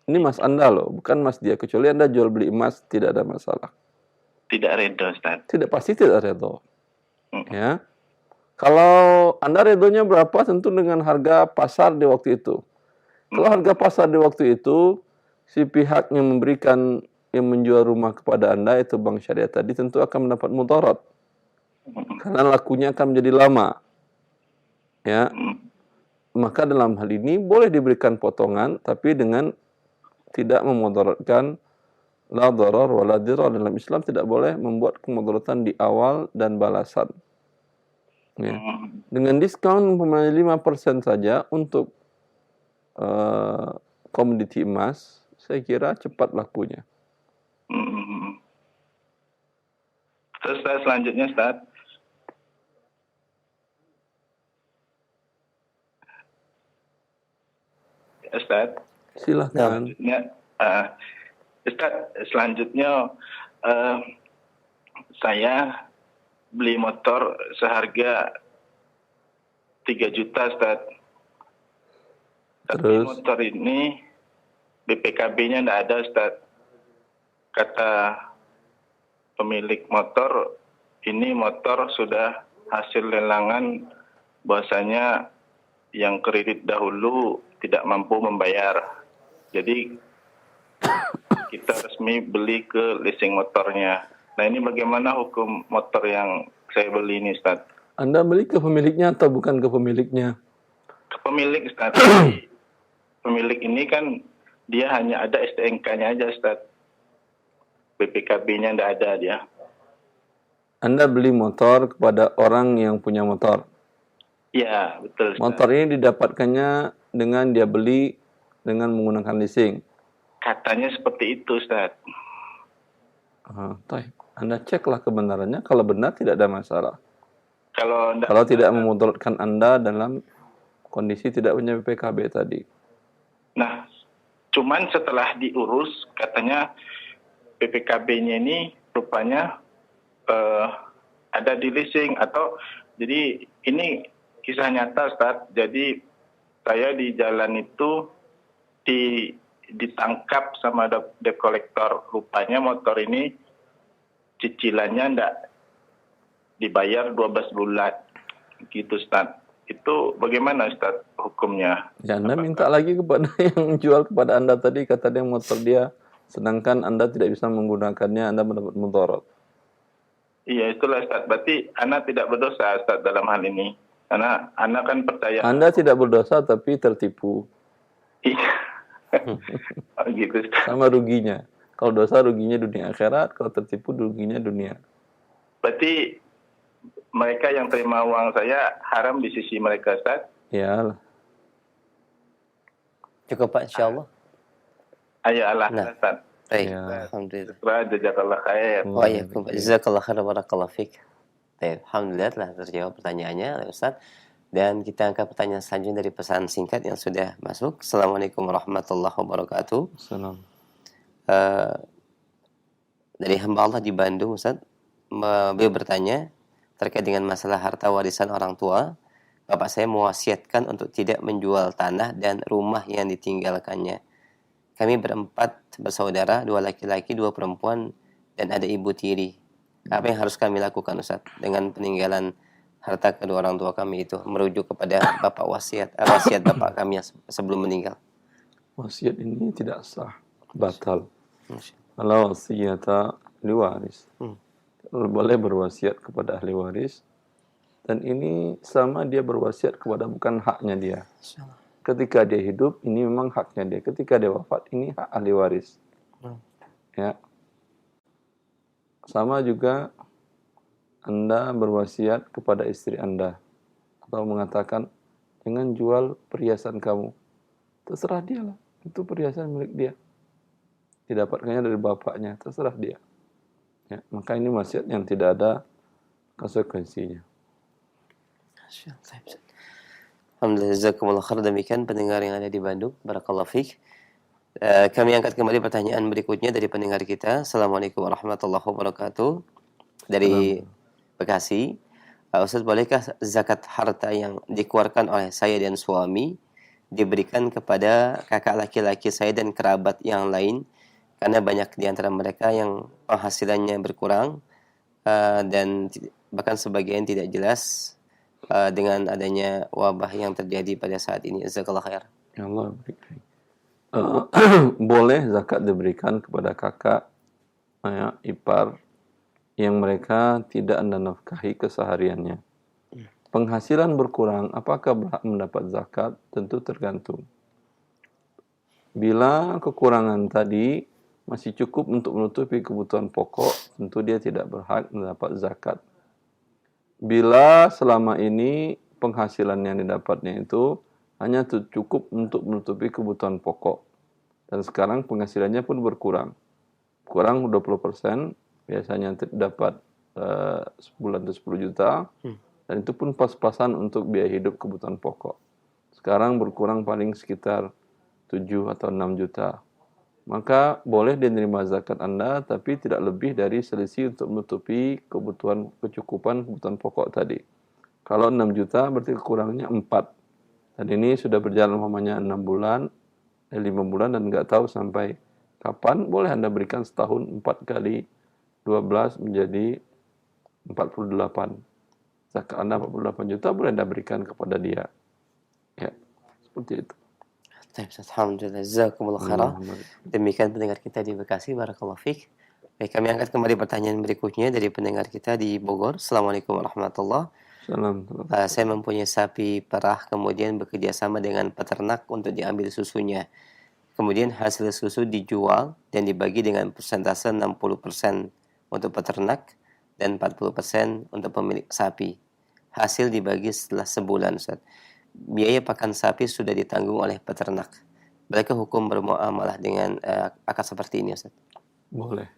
Ini emas Anda loh, bukan emas dia. Kecuali Anda jual beli emas, tidak ada masalah. Tidak redho, Ustaz. Tidak, pasti tidak redho. Ya. Kalau Anda redhonya berapa, tentu dengan harga pasar di waktu itu. Kalau harga pasar di waktu itu, si pihak yang menjual rumah kepada Anda, itu bank syariah tadi, tentu akan mendapat mudarat. Karena lakunya akan menjadi lama. Ya. Maka dalam hal ini boleh diberikan potongan, tapi dengan tidak memudaratkan la darar wa la dirar. Dalam Islam tidak boleh membuat kemudaratan di awal dan balasan. Ya. Dengan diskon 5% saja untuk komoditi emas, saya kira cepat lakunya. Terus Ustaz, selanjutnya Ustaz. Ustaz. Silahkan. Ustaz, selanjutnya saya beli motor seharga 3 juta, Ustaz. Tapi Terus? motor ini BPKB-nya tidak ada, Ustaz. Kata pemilik motor, ini motor sudah hasil lelangan, bahwasanya yang kredit dahulu tidak mampu membayar. Jadi kita resmi beli ke leasing motornya. Nah, ini bagaimana hukum motor yang saya beli ini, Ustaz? Anda beli ke pemiliknya atau bukan ke pemiliknya? Ke pemilik, Ustaz. Pemilik ini kan dia hanya ada STNK-nya aja, Ustaz. BPKB-nya tidak ada dia. Anda beli motor kepada orang yang punya motor. Iya, betul, Ustaz. Motor ini didapatkannya dengan dia beli dengan menggunakan leasing. Katanya seperti itu, Ustaz. Anda ceklah kebenarannya. Kalau benar tidak ada masalah. Kalau tidak memudaratkan Anda dalam kondisi tidak punya BPKB tadi. Nah, cuman setelah diurus, katanya BPKB-nya ini rupanya ada di leasing atau jadi ini kisah nyata, Ustaz. Jadi saya di jalan itu ditangkap sama debt collector. Rupanya motor ini cicilannya enggak dibayar 12 bulan. Gitu, Ustaz. Itu bagaimana, Ustaz, hukumnya? Ya, Anda minta lagi kepada yang jual kepada Anda tadi, kata dia motor dia, sedangkan Anda tidak bisa menggunakannya, Anda mendapat mudarat. Iya, itulah, Ustaz. Berarti Anda tidak berdosa, Ustaz, dalam hal ini. Karena Anda kan percaya. Anda tidak berdosa tapi tertipu. Iya. Gitu, Ustaz. Sama ruginya. Kalau dosa ruginya dunia akhirat, kalau tertipu ruginya dunia. Berarti mereka yang terima uang saya haram di sisi mereka, Ustaz? Ya. Cukup Pak, insyaAllah. Ayo Allah, Ustaz. Baik, Ya. alhamdulillah. Jazakallah khair. Waalaikumsalam. Jazakallah khair, barakallahu fiik. Baik, alhamdulillah telah terjawab pertanyaannya oleh Ustaz. Dan kita angkat pertanyaan selanjutnya dari pesan singkat yang sudah masuk. Assalamualaikum warahmatullahi wabarakatuh. Salam. Dari hamba Allah di Bandung, Ustaz. Beliau bertanya terkait dengan masalah harta warisan orang tua. Bapak saya mewasiatkan untuk tidak menjual tanah dan rumah yang ditinggalkannya. Kami berempat bersaudara, 2 laki-laki, 2 perempuan, dan ada ibu tiri. Apa yang harus kami lakukan, Ustaz, dengan peninggalan harta kedua orang tua kami itu, merujuk kepada bapak wasiat bapak kami yang sebelum meninggal? Wasiat ini tidak sah, batal. Kalau wasiata ahli waris, boleh berwasiat kepada ahli waris, dan ini sama dia berwasiat kepada bukan haknya dia. Ketika dia hidup, ini memang haknya dia. Ketika dia wafat, ini hak ahli waris. Ya. Sama juga Anda berwasiat kepada istri Anda atau mengatakan Jangan jual perhiasan kamu. Terserah dia lah. Itu perhiasan milik dia. Didapatkannya dari bapaknya. Terserah dia. Ya, maka ini wasiat yang tidak ada konsekuensinya. Alhamdulillah, jazakumullah khair. Demikian pendengar yang ada di Bandung. Barakallahu fiik. Kami angkat kembali pertanyaan berikutnya dari pendengar kita. Assalamualaikum warahmatullahi wabarakatuh. Dari Bekasi. Ustaz, bolehkah zakat harta yang dikeluarkan oleh saya dan suami diberikan kepada kakak laki-laki saya dan kerabat yang lain? Karena banyak di antara mereka yang penghasilannya berkurang dan bahkan sebagian tidak jelas dengan adanya wabah yang terjadi pada saat ini. Jazakallahu khair. Ya Allah, boleh zakat diberikan kepada kakak, ipar yang mereka tidak anda nafkahi kesehariannya. Penghasilan berkurang, apakah berhak mendapat zakat? Tentu tergantung. Bila kekurangan tadi masih cukup untuk menutupi kebutuhan pokok, tentu dia tidak berhak mendapat zakat. Bila selama ini penghasilan yang didapatnya itu hanya cukup untuk menutupi kebutuhan pokok, dan sekarang penghasilannya pun berkurang. Kurang 20%, biasanya dapat sebulan itu 10 juta, dan itu pun pas-pasan untuk biaya hidup kebutuhan pokok. Sekarang berkurang paling sekitar 7 atau 6 juta. Maka boleh diterima zakat Anda, tapi tidak lebih dari selisih untuk menutupi kecukupan kebutuhan pokok tadi. Kalau 6 juta berarti kekurangnya 4. Dan ini sudah berjalan umpamanya 6 bulan, 5 bulan dan nggak tahu sampai kapan, boleh Anda berikan setahun 4 kali 12 menjadi 48. Zakat Anda 48 juta boleh Anda berikan kepada dia. Ya, seperti itu. Alhamdulillah, jazakumullah khairan. Demikian pendengar kita di Bekasi. Barakallahu fiik. Baik, kami angkat kembali pertanyaan berikutnya dari pendengar kita di Bogor. Assalamualaikum warahmatullahi wabarakatuh. Saya mempunyai sapi perah, kemudian bekerja sama dengan peternak untuk diambil susunya. Kemudian hasil susu dijual dan dibagi dengan persentase 60% untuk peternak dan 40% untuk pemilik sapi. Hasil dibagi setelah sebulan, Ustaz. Biaya pakan sapi sudah ditanggung oleh peternak. Bolehkah hukum bermuamalah dengan akad seperti ini, Ustaz? Boleh.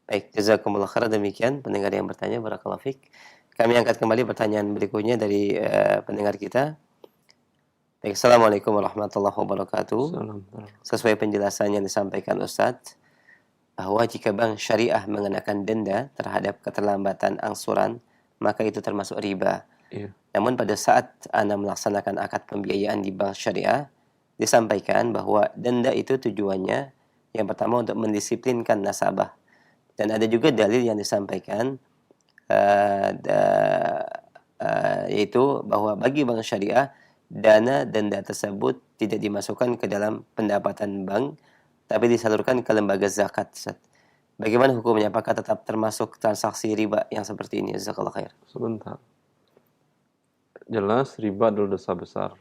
Baik, jazakumullah khairan. Demikian pendengar yang bertanya. Barakallahu fiik. Kami angkat kembali pertanyaan berikutnya dari pendengar kita. Baik, Assalamualaikum warahmatullahi wabarakatuh. Sesuai penjelasan yang disampaikan Ustaz, bahwa jika bank syariah mengenakan denda terhadap keterlambatan angsuran, maka itu termasuk riba. Iya. Namun pada saat Anda melaksanakan akad pembiayaan di bank syariah, disampaikan bahwa denda itu tujuannya yang pertama untuk mendisiplinkan nasabah. Dan ada juga dalil yang disampaikan yaitu bahwa bagi bank syariah, dana denda tersebut tidak dimasukkan ke dalam pendapatan bank, tapi disalurkan ke lembaga zakat. Bagaimana hukumnya? Apakah tetap termasuk transaksi riba yang seperti ini? Jazakallahu khair. Sebentar. Jelas riba adalah dosa besar.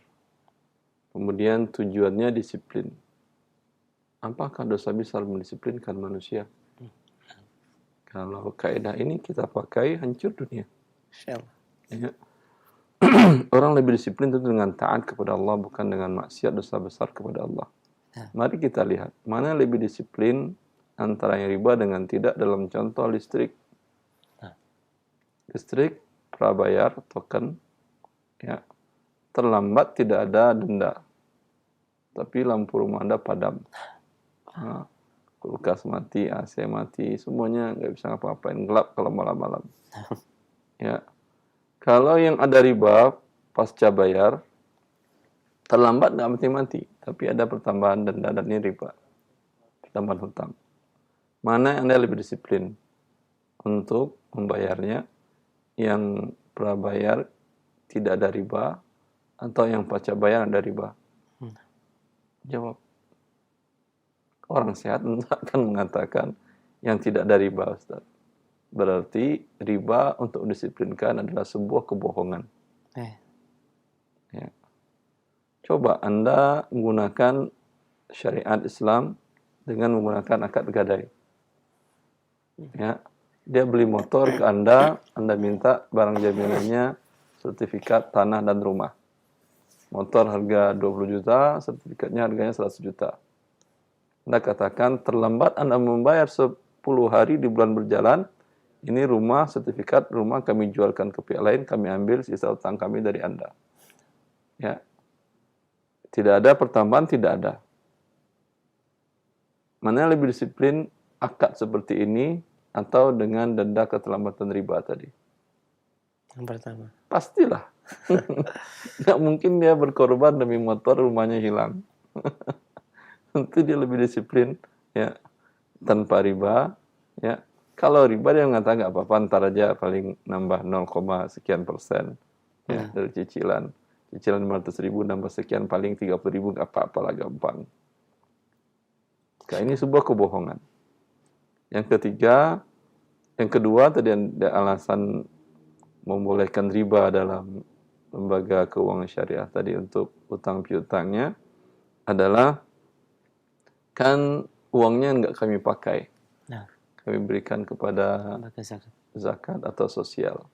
Kemudian tujuannya disiplin. Apakah dosa besar mendisiplinkan manusia? Kalau kaidah ini kita pakai, hancur dunia. Ya. Orang lebih disiplin itu dengan taat kepada Allah, bukan dengan maksiat dosa besar kepada Allah. Mari kita lihat, mana lebih disiplin antara yang riba dengan tidak dalam contoh listrik. Listrik, prabayar, token, ya, terlambat tidak ada denda. Tapi lampu rumah Anda padam. Kulkas mati, AC mati, semuanya nggak bisa ngapa-ngapain, gelap kalau malam-malam. Ya. Kalau yang ada riba, pasca bayar, terlambat nggak mati-mati, tapi ada pertambahan denda dan ini riba. Pertambahan hutang. Mana yang Anda lebih disiplin untuk membayarnya, yang prabayar tidak ada riba, atau yang pasca bayar ada riba? Jawab. Orang sehat akan mengatakan yang tidak ada riba, Ustaz. Berarti riba untuk disiplinkan adalah sebuah kebohongan. Ya. Coba Anda menggunakan syariat Islam dengan menggunakan akad gadai. Ya, dia beli motor ke Anda minta barang jaminannya sertifikat tanah dan rumah. Motor harga 20 juta, sertifikatnya harganya 100 juta. Anda katakan terlambat Anda membayar 10 hari di bulan berjalan, ini rumah, sertifikat rumah kami jualkan ke pihak lain, kami ambil sisa utang kami dari Anda. Ya. Tidak ada pertambahan, tidak ada. Mana yang lebih disiplin, akad seperti ini atau dengan denda keterlambatan riba tadi? Yang pertama. Pastilah. Nggak mungkin dia berkorban demi motor rumahnya hilang. Tentu dia lebih disiplin, ya, tanpa riba, ya. Kalau riba dia mengatakan nggak apa-apa, ntar aja paling nambah 0, sekian persen, ya, dari cicilan 500.000 nambah sekian paling 30.000 nggak apa-apa lah, gampang. Ini sebuah kebohongan. Yang kedua tadi ada alasan membolehkan riba dalam lembaga keuangan syariah tadi untuk utang piutangnya adalah kan uangnya nggak kami pakai, kami berikan kepada zakat atau sosial.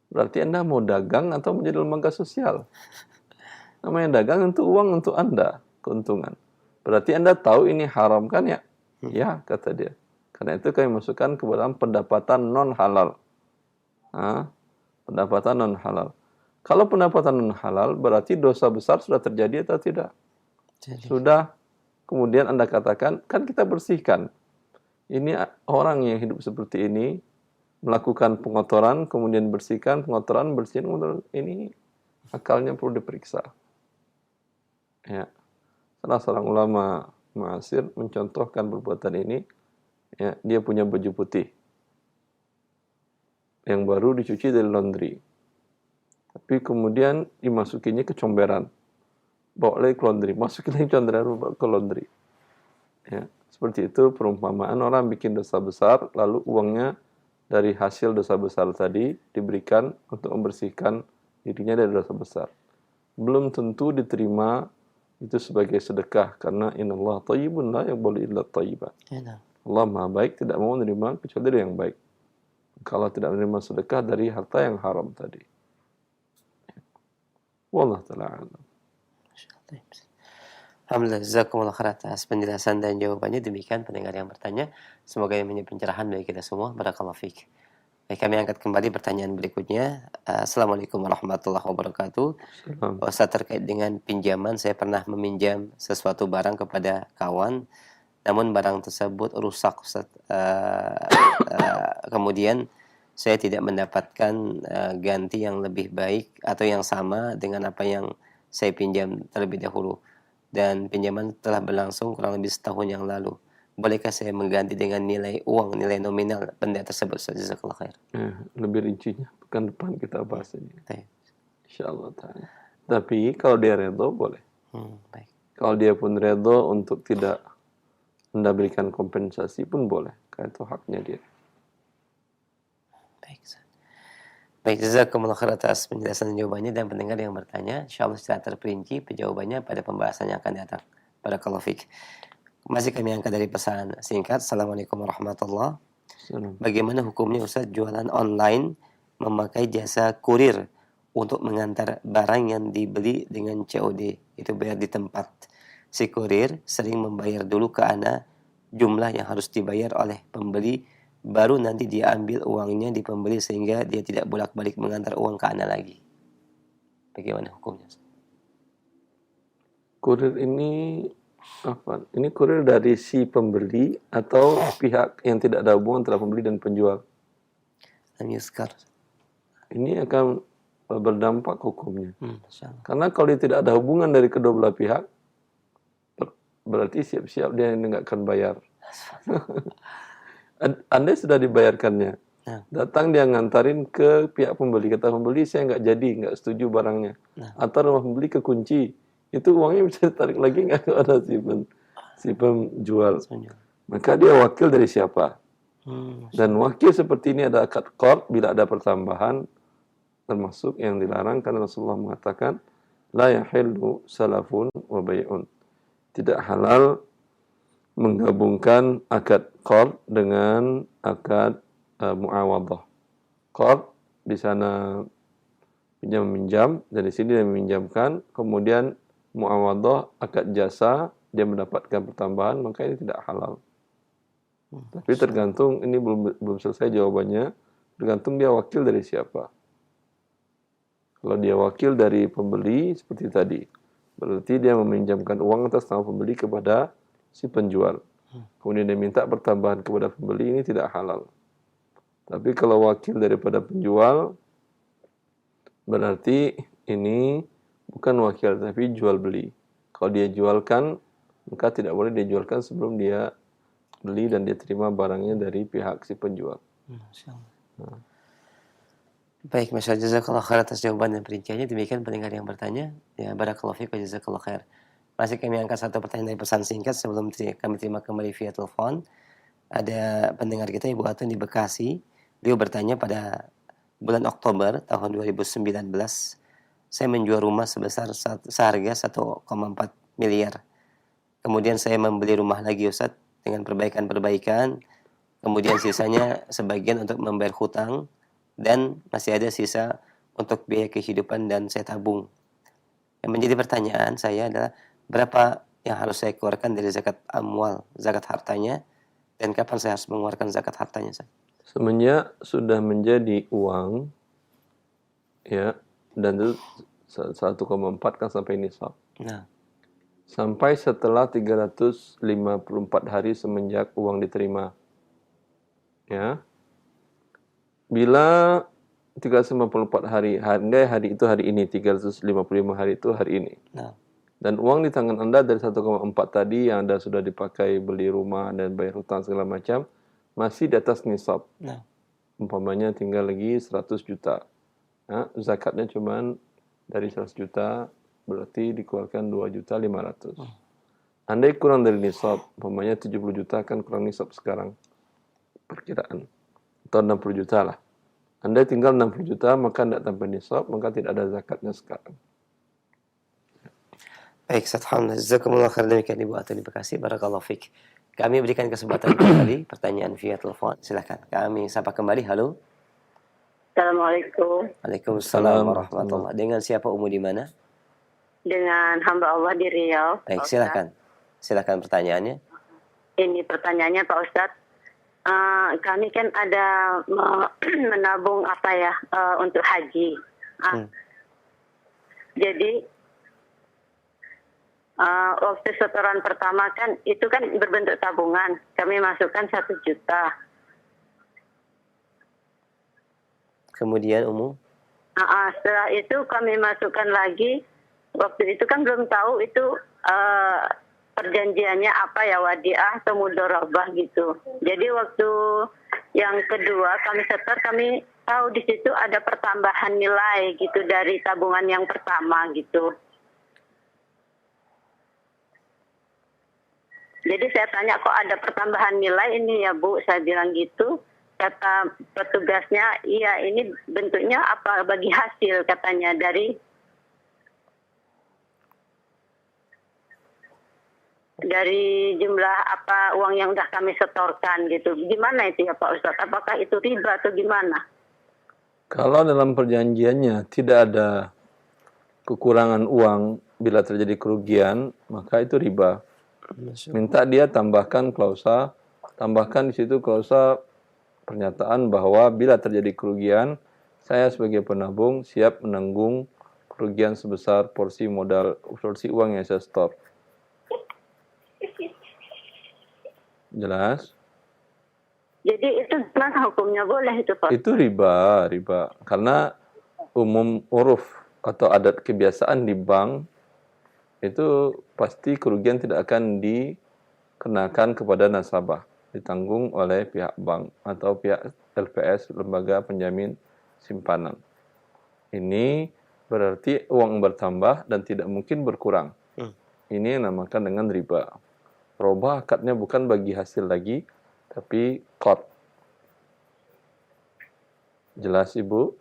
Berarti Anda mau dagang atau menjadi lembaga sosial? Namanya dagang untuk uang untuk Anda, keuntungan. Berarti Anda tahu ini haram kan ya? Ya, kata dia. Karena itu kami masukkan ke dalam pendapatan non halal. Pendapatan non halal. Kalau pendapatan non halal berarti dosa besar sudah terjadi atau tidak? Sudah. Kemudian Anda katakan, kan kita bersihkan. Ini orang yang hidup seperti ini melakukan pengotoran, kemudian bersihkan, pengotoran, ini akalnya perlu diperiksa. Ya. Salah seorang ulama Ma'asir mencontohkan perbuatan ini, ya, dia punya baju putih yang baru dicuci dari laundry, tapi kemudian dimasukinya ke comberan, bawa lagi ke laundry, masukin lagi ke laundry. Ya, seperti itu perumpamaan orang bikin dosa besar, lalu uangnya dari hasil dosa besar tadi diberikan untuk membersihkan dirinya dari dosa besar. Belum tentu diterima itu sebagai sedekah, karena innallaha thayyibun la yaqbalu illa thayyiban. Allah Maha baik, tidak mau menerima kecuali dari yang baik. Kalau tidak menerima sedekah dari harta yang haram tadi. Wallahu ta'ala a'lam. Alhamdulillah, jazakumullah khair atas penjelasan dan jawabannya. Demikian pendengar yang bertanya. Semoga ini menjadi pencerahan bagi kita semua. Barakallahu fiik. Baik, kami angkat kembali pertanyaan berikutnya. Assalamualaikum warahmatullahi wabarakatuh. Ustaz, terkait dengan pinjaman, saya pernah meminjam sesuatu barang kepada kawan, namun barang tersebut rusak, Ustaz. Kemudian saya tidak mendapatkan ganti yang lebih baik atau yang sama dengan apa yang saya pinjam terlebih dahulu. Dan pinjaman telah berlangsung kurang lebih setahun yang lalu. Bolehkah saya mengganti dengan nilai uang, nilai nominal benda tersebut? Jazakallah khair. Lebih rincinya pekan depan kita bahas ini. Insyaallah ta'ala. Tapi kalau dia redho boleh. Baik. Kalau dia pun redho untuk tidak Anda berikan kompensasi pun boleh. Karena itu haknya dia. Baik, jazakumullah khair atas penjelasan dan jawabannya. Dan pendengar yang bertanya, insyaallah secara terperinci jawabannya pada pembahasan yang akan datang. Barakallahu fiik. Masih kami angkat dari pesan singkat. Assalamualaikum warahmatullahi wabarakatuh. Bagaimana hukumnya Ustaz jualan online memakai jasa kurir untuk mengantar barang yang dibeli dengan COD, itu bayar di tempat. Si kurir sering membayar dulu ke ana jumlah yang harus dibayar oleh pembeli, baru nanti dia ambil uangnya di pembeli sehingga dia tidak bolak-balik mengantar uang ke ana lagi. Bagaimana hukumnya? Kurir ini apa? Ini kurir dari si pembeli atau pihak yang tidak ada hubungan antara pembeli dan penjual? Ini akan berdampak hukumnya. Karena kalau dia tidak ada hubungan dari kedua belah pihak, berarti siap-siap dia nggak akan bayar. Anda sudah dibayarkannya. Datang dia ngantarin ke pihak pembeli. Kata pembeli, saya nggak jadi, nggak setuju barangnya. Atau rumah pembeli kekunci. Itu uangnya bisa ditarik lagi nggak ada si penjual. Maka dia wakil dari siapa? Dan wakil seperti ini ada akad qard bila ada pertambahan, termasuk yang dilarang karena Rasulullah mengatakan la yahillu salafun wa bai'un. Tidak halal menggabungkan akad qard dengan akad muawadhah. Qard di sana pinjam-meminjam, dari sini dia meminjamkan, kemudian muawadhah, akad jasa, dia mendapatkan pertambahan, maka ini tidak halal. Tapi tergantung, ini belum selesai jawabannya, tergantung dia wakil dari siapa. Kalau dia wakil dari pembeli seperti tadi, berarti dia meminjamkan uang atas nama pembeli kepada si penjual. Kemudian dia minta pertambahan kepada pembeli, ini tidak halal. Tapi kalau wakil daripada penjual, berarti ini bukan wakil, tapi jual beli. Kalau dia jualkan, maka tidak boleh dia jualkan sebelum dia beli dan dia terima barangnya dari pihak si penjual. Baik, Masya Allah, jazakallah khair atas jawaban dan perinciannya. Demikian pendengar yang bertanya. Ya, barakallahu fiik wa jazakallah khair. Masih kami angkat satu pertanyaan dari pesan singkat sebelum kami terima kembali via telepon. Ada pendengar kita Ibu Atun di Bekasi. Beliau bertanya pada bulan Oktober tahun 2019, saya menjual rumah sebesar seharga 1,4 miliar. Kemudian saya membeli rumah lagi Ustaz dengan perbaikan-perbaikan. Kemudian sisanya sebagian untuk membayar hutang dan masih ada sisa untuk biaya kehidupan dan saya tabung. Yang menjadi pertanyaan saya adalah berapa yang harus saya keluarkan dari zakat amwal, zakat hartanya, dan kapan saya harus mengeluarkan zakat hartanya, Ustaz? Semenjak sudah menjadi uang, ya, dan itu 1,4 kan sampai nisab. Nah, Sampai setelah 354 hari semenjak uang diterima. Ya. Bila 354 hari, hari itu hari ini, 355 hari itu hari ini. nah, Dan uang di tangan Anda dari 1,4 tadi yang Anda sudah dipakai beli rumah dan bayar hutang segala macam, masih di atas nisab. nah. Umpamanya tinggal lagi 100 juta. Nah, zakatnya cuma dari 100 juta, berarti dikeluarkan 2.500.000. Andai kurang dari nisab, umpamanya 70 juta kan kurang nisab sekarang. Perkiraan. Atau 60 juta lah. Andai tinggal 60 juta, maka tidak sampai nisab, maka tidak ada zakatnya sekarang. Baik, Ustaz, alhamdulillah. Jazakumullah khair. Demikian Ibu Atun di Bekasi. Barakallahu fiik. Kami berikan kesempatan kembali pertanyaan via telepon. Silakan. Kami sapa kembali. Halo. Assalamualaikum. Waalaikumsalam warahmatullahi. Dengan siapa Umu di mana? Dengan hamba Allah di Riau. Baik, Pak silakan. Silakan pertanyaannya. Ustadz. Ini pertanyaannya Pak Ustadz. Kami kan ada menabung untuk haji. Jadi waktu setoran pertama kan itu kan berbentuk tabungan. Kami masukkan 1 juta. Kemudian Umu. Setelah itu kami masukkan lagi. Waktu itu kan belum tahu itu perjanjiannya apa ya, wadiah atau mudharabah gitu. Jadi waktu yang kedua kami setor, kami tahu di situ ada pertambahan nilai gitu dari tabungan yang pertama gitu. Jadi saya tanya kok ada pertambahan nilai ini ya Bu, saya bilang gitu. Kata petugasnya, iya ini bentuknya apa bagi hasil katanya dari jumlah apa uang yang udah kami setorkan gitu. Gimana itu ya Pak Ustadz? Apakah itu riba atau gimana? Kalau dalam perjanjiannya tidak ada kekurangan uang bila terjadi kerugian, maka itu riba. Minta dia tambahkan klausa, tambahkan di situ klausa pernyataan bahwa bila terjadi kerugian, saya sebagai penabung siap menanggung kerugian sebesar porsi modal, porsi uang yang saya store. Jelas? Jadi itu gimana hukumnya, boleh itu Pak? Itu riba. Karena umum uruf atau adat kebiasaan di bank, itu pasti kerugian tidak akan dikenakan kepada nasabah. Ditanggung oleh pihak bank atau pihak LPS, lembaga penjamin simpanan. Ini berarti uang bertambah dan tidak mungkin berkurang. Ini yang dinamakan dengan riba. Roba akadnya bukan bagi hasil lagi, tapi qard. Jelas Ibu?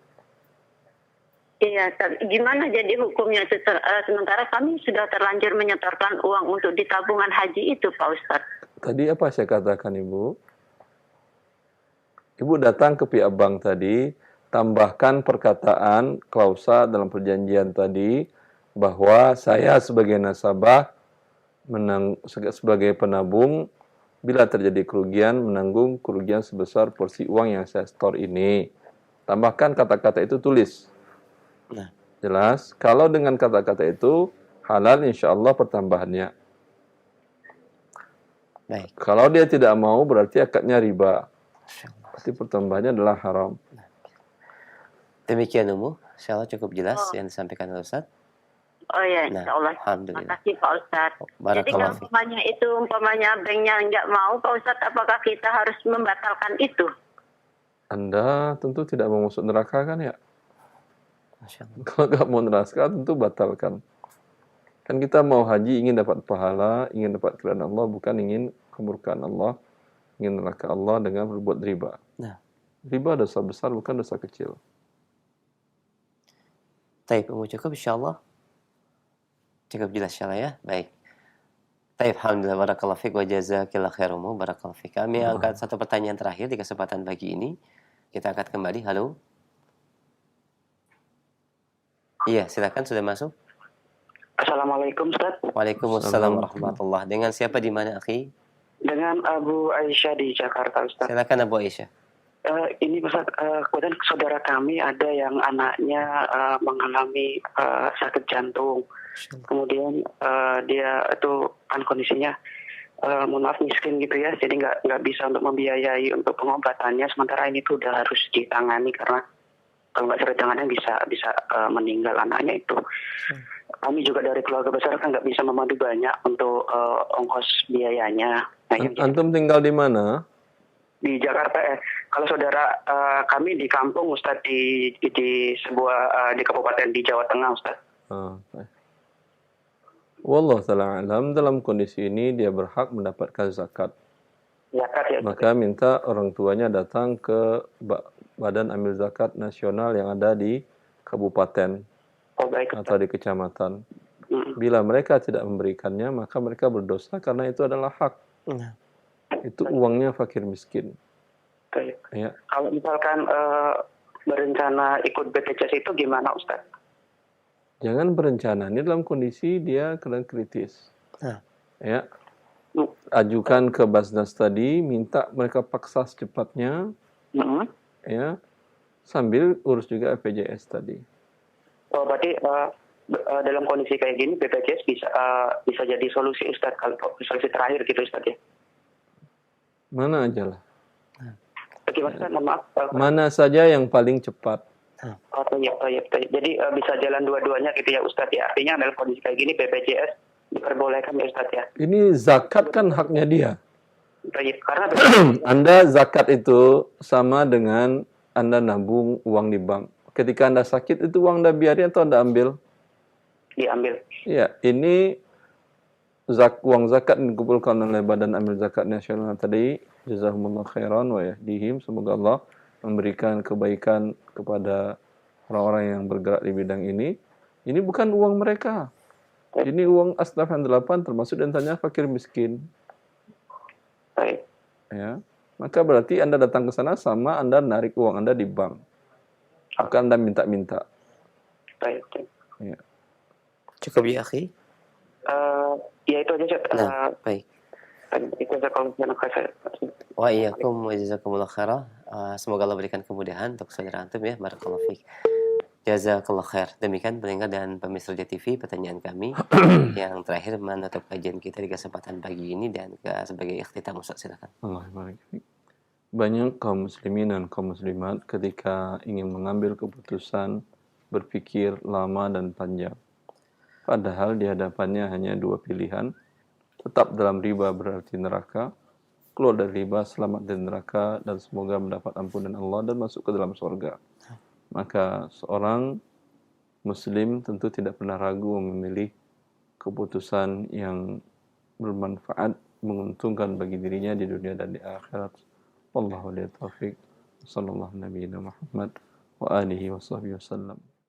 Iya, gimana jadi hukumnya itu? Sementara kami sudah terlanjur menyetorkan uang untuk di tabungan haji itu Pak Ustadz. Tadi apa saya katakan Ibu? Ibu datang ke pihak bank tadi, tambahkan perkataan klausa dalam perjanjian tadi bahwa saya sebagai nasabah sebagai penabung bila terjadi kerugian menanggung kerugian sebesar porsi uang yang saya store ini. Tambahkan kata-kata itu, tulis. Nah. Jelas. Kalau dengan kata-kata itu halal insyaallah pertambahannya. Baik. Kalau dia tidak mau berarti akadnya riba. Berarti pertambahannya adalah haram. Demikian Umu, insyaallah cukup jelas yang disampaikan oleh Ustaz. Oh ya, Nah, insyaallah. alhamdulillah. Terima kasih Pak Ustadz. Jadi kalau Barakallahu fiik. umpamanya banknya nggak mau, Pak Ustadz, apakah kita harus membatalkan itu? Anda tentu tidak mau masuk neraka kan ya? Masya Allah. Kalau nggak mau neraka tentu batalkan. Kan kita mau haji ingin dapat pahala, ingin dapat keridhaan Allah, bukan ingin kemurkaan Allah, ingin neraka Allah dengan berbuat riba. Nah. Riba dosa besar, bukan dosa kecil. Taib, Umu cukup insyaallah. Cukup jelas insyaallah ya. Baik. Taib, alhamdulillah, barakallahu fiik wa jazakillahu khairan Umu, barakallahu fiik. Kami angkat satu pertanyaan terakhir di kesempatan pagi ini. Kita angkat kembali. Halo. Iya, silakan, sudah masuk. Assalamualaikum Ustaz. Waalaikumsalam warahmatullahi. Dengan siapa di mana, akhi? Dengan Abu Aisyah di Jakarta Ustaz. Silakan Abu Aisyah. Ini Ustaz, kemudian saudara kami ada yang anaknya mengalami sakit jantung. Kemudian dia itu kan kondisinya mohon maaf miskin gitu ya, jadi nggak bisa untuk membiayai untuk pengobatannya. Sementara ini tuh udah harus ditangani karena kalau nggak segera tangannya bisa meninggal anaknya itu. Kami juga dari keluarga besar kan nggak bisa memandu banyak untuk ongkos biayanya. Nah, Antum tinggal di mana? Di Jakarta. Kalau saudara kami di kampung Ustaz, di sebuah di kabupaten di Jawa Tengah Ustaz. Wallahu ta'ala alam, dalam kondisi ini dia berhak mendapatkan zakat. Zakat ya. Maka minta orang tuanya datang ke Badan Amil Zakat Nasional yang ada di kabupaten atau di kecamatan. Bila mereka tidak memberikannya, maka mereka berdosa karena itu adalah hak. Itu uangnya fakir miskin. Ya. Kalau misalkan berencana ikut BPJS itu gimana Ustaz? Jangan berencana. Ini dalam kondisi dia kena kritis. Ya. Ajukan ke Basnas tadi, minta mereka paksa secepatnya. Ya. Sambil urus juga BPJS tadi. Oh, berarti dalam kondisi kayak gini BPJS bisa jadi solusi Ustaz, kalau solusi terakhir gitu Ustaz ya. Mana aja lah. Maaf. Mana saja yang paling cepat. Jadi bisa jalan dua-duanya gitu ya Ustaz ya. Artinya dalam kondisi kayak gini BPJS diperbolehkan ya Ustaz ya. Ini zakat kan haknya dia. Karena Anda zakat itu sama dengan Anda nabung uang di bank. Ketika Anda sakit itu uang Anda biarin atau Anda ambil? Diambil. Ya, ini uang zakat yang dikumpulkan oleh Badan Amil Zakat Nasional tadi. Jazakumullah khairan wa yahdihim. Semoga Allah memberikan kebaikan kepada orang-orang yang bergerak di bidang ini. Ini bukan uang mereka. Ini uang Asnaf yang 8 termasuk diantaranya fakir miskin. Ya. Maka berarti Anda datang ke sana sama Anda narik uang Anda di bank. Bukan Anda minta-minta. Ya. Cukup ya, akhi? Ya itu aja. Baik. Itu aja kalau saya. Wa iyyakum wa jazakumullah khairah. Semoga Allah berikan kemudahan untuk saudara antum ya. Barakallahu fiik. Jazakallah khair. Demikian pendengar dan pemirsa Roja TV pertanyaan kami yang terakhir menutup kajian kita di kesempatan pagi ini dan sebagai ikhtitam Ustaz, silakan. Banyak kaum muslimin dan kaum muslimat ketika ingin mengambil keputusan berpikir lama dan panjang. Padahal di hadapannya hanya dua pilihan. Tetap dalam riba berarti neraka, keluar dari riba selamat dari neraka dan semoga mendapat ampunan Allah dan masuk ke dalam surga. Maka seorang muslim tentu tidak pernah ragu memilih keputusan yang bermanfaat, menguntungkan bagi dirinya di dunia dan di akhirat. Wallahu a'lam. Sallallahu Nabi Muhammad wa alihi wa sahbihi wasallam.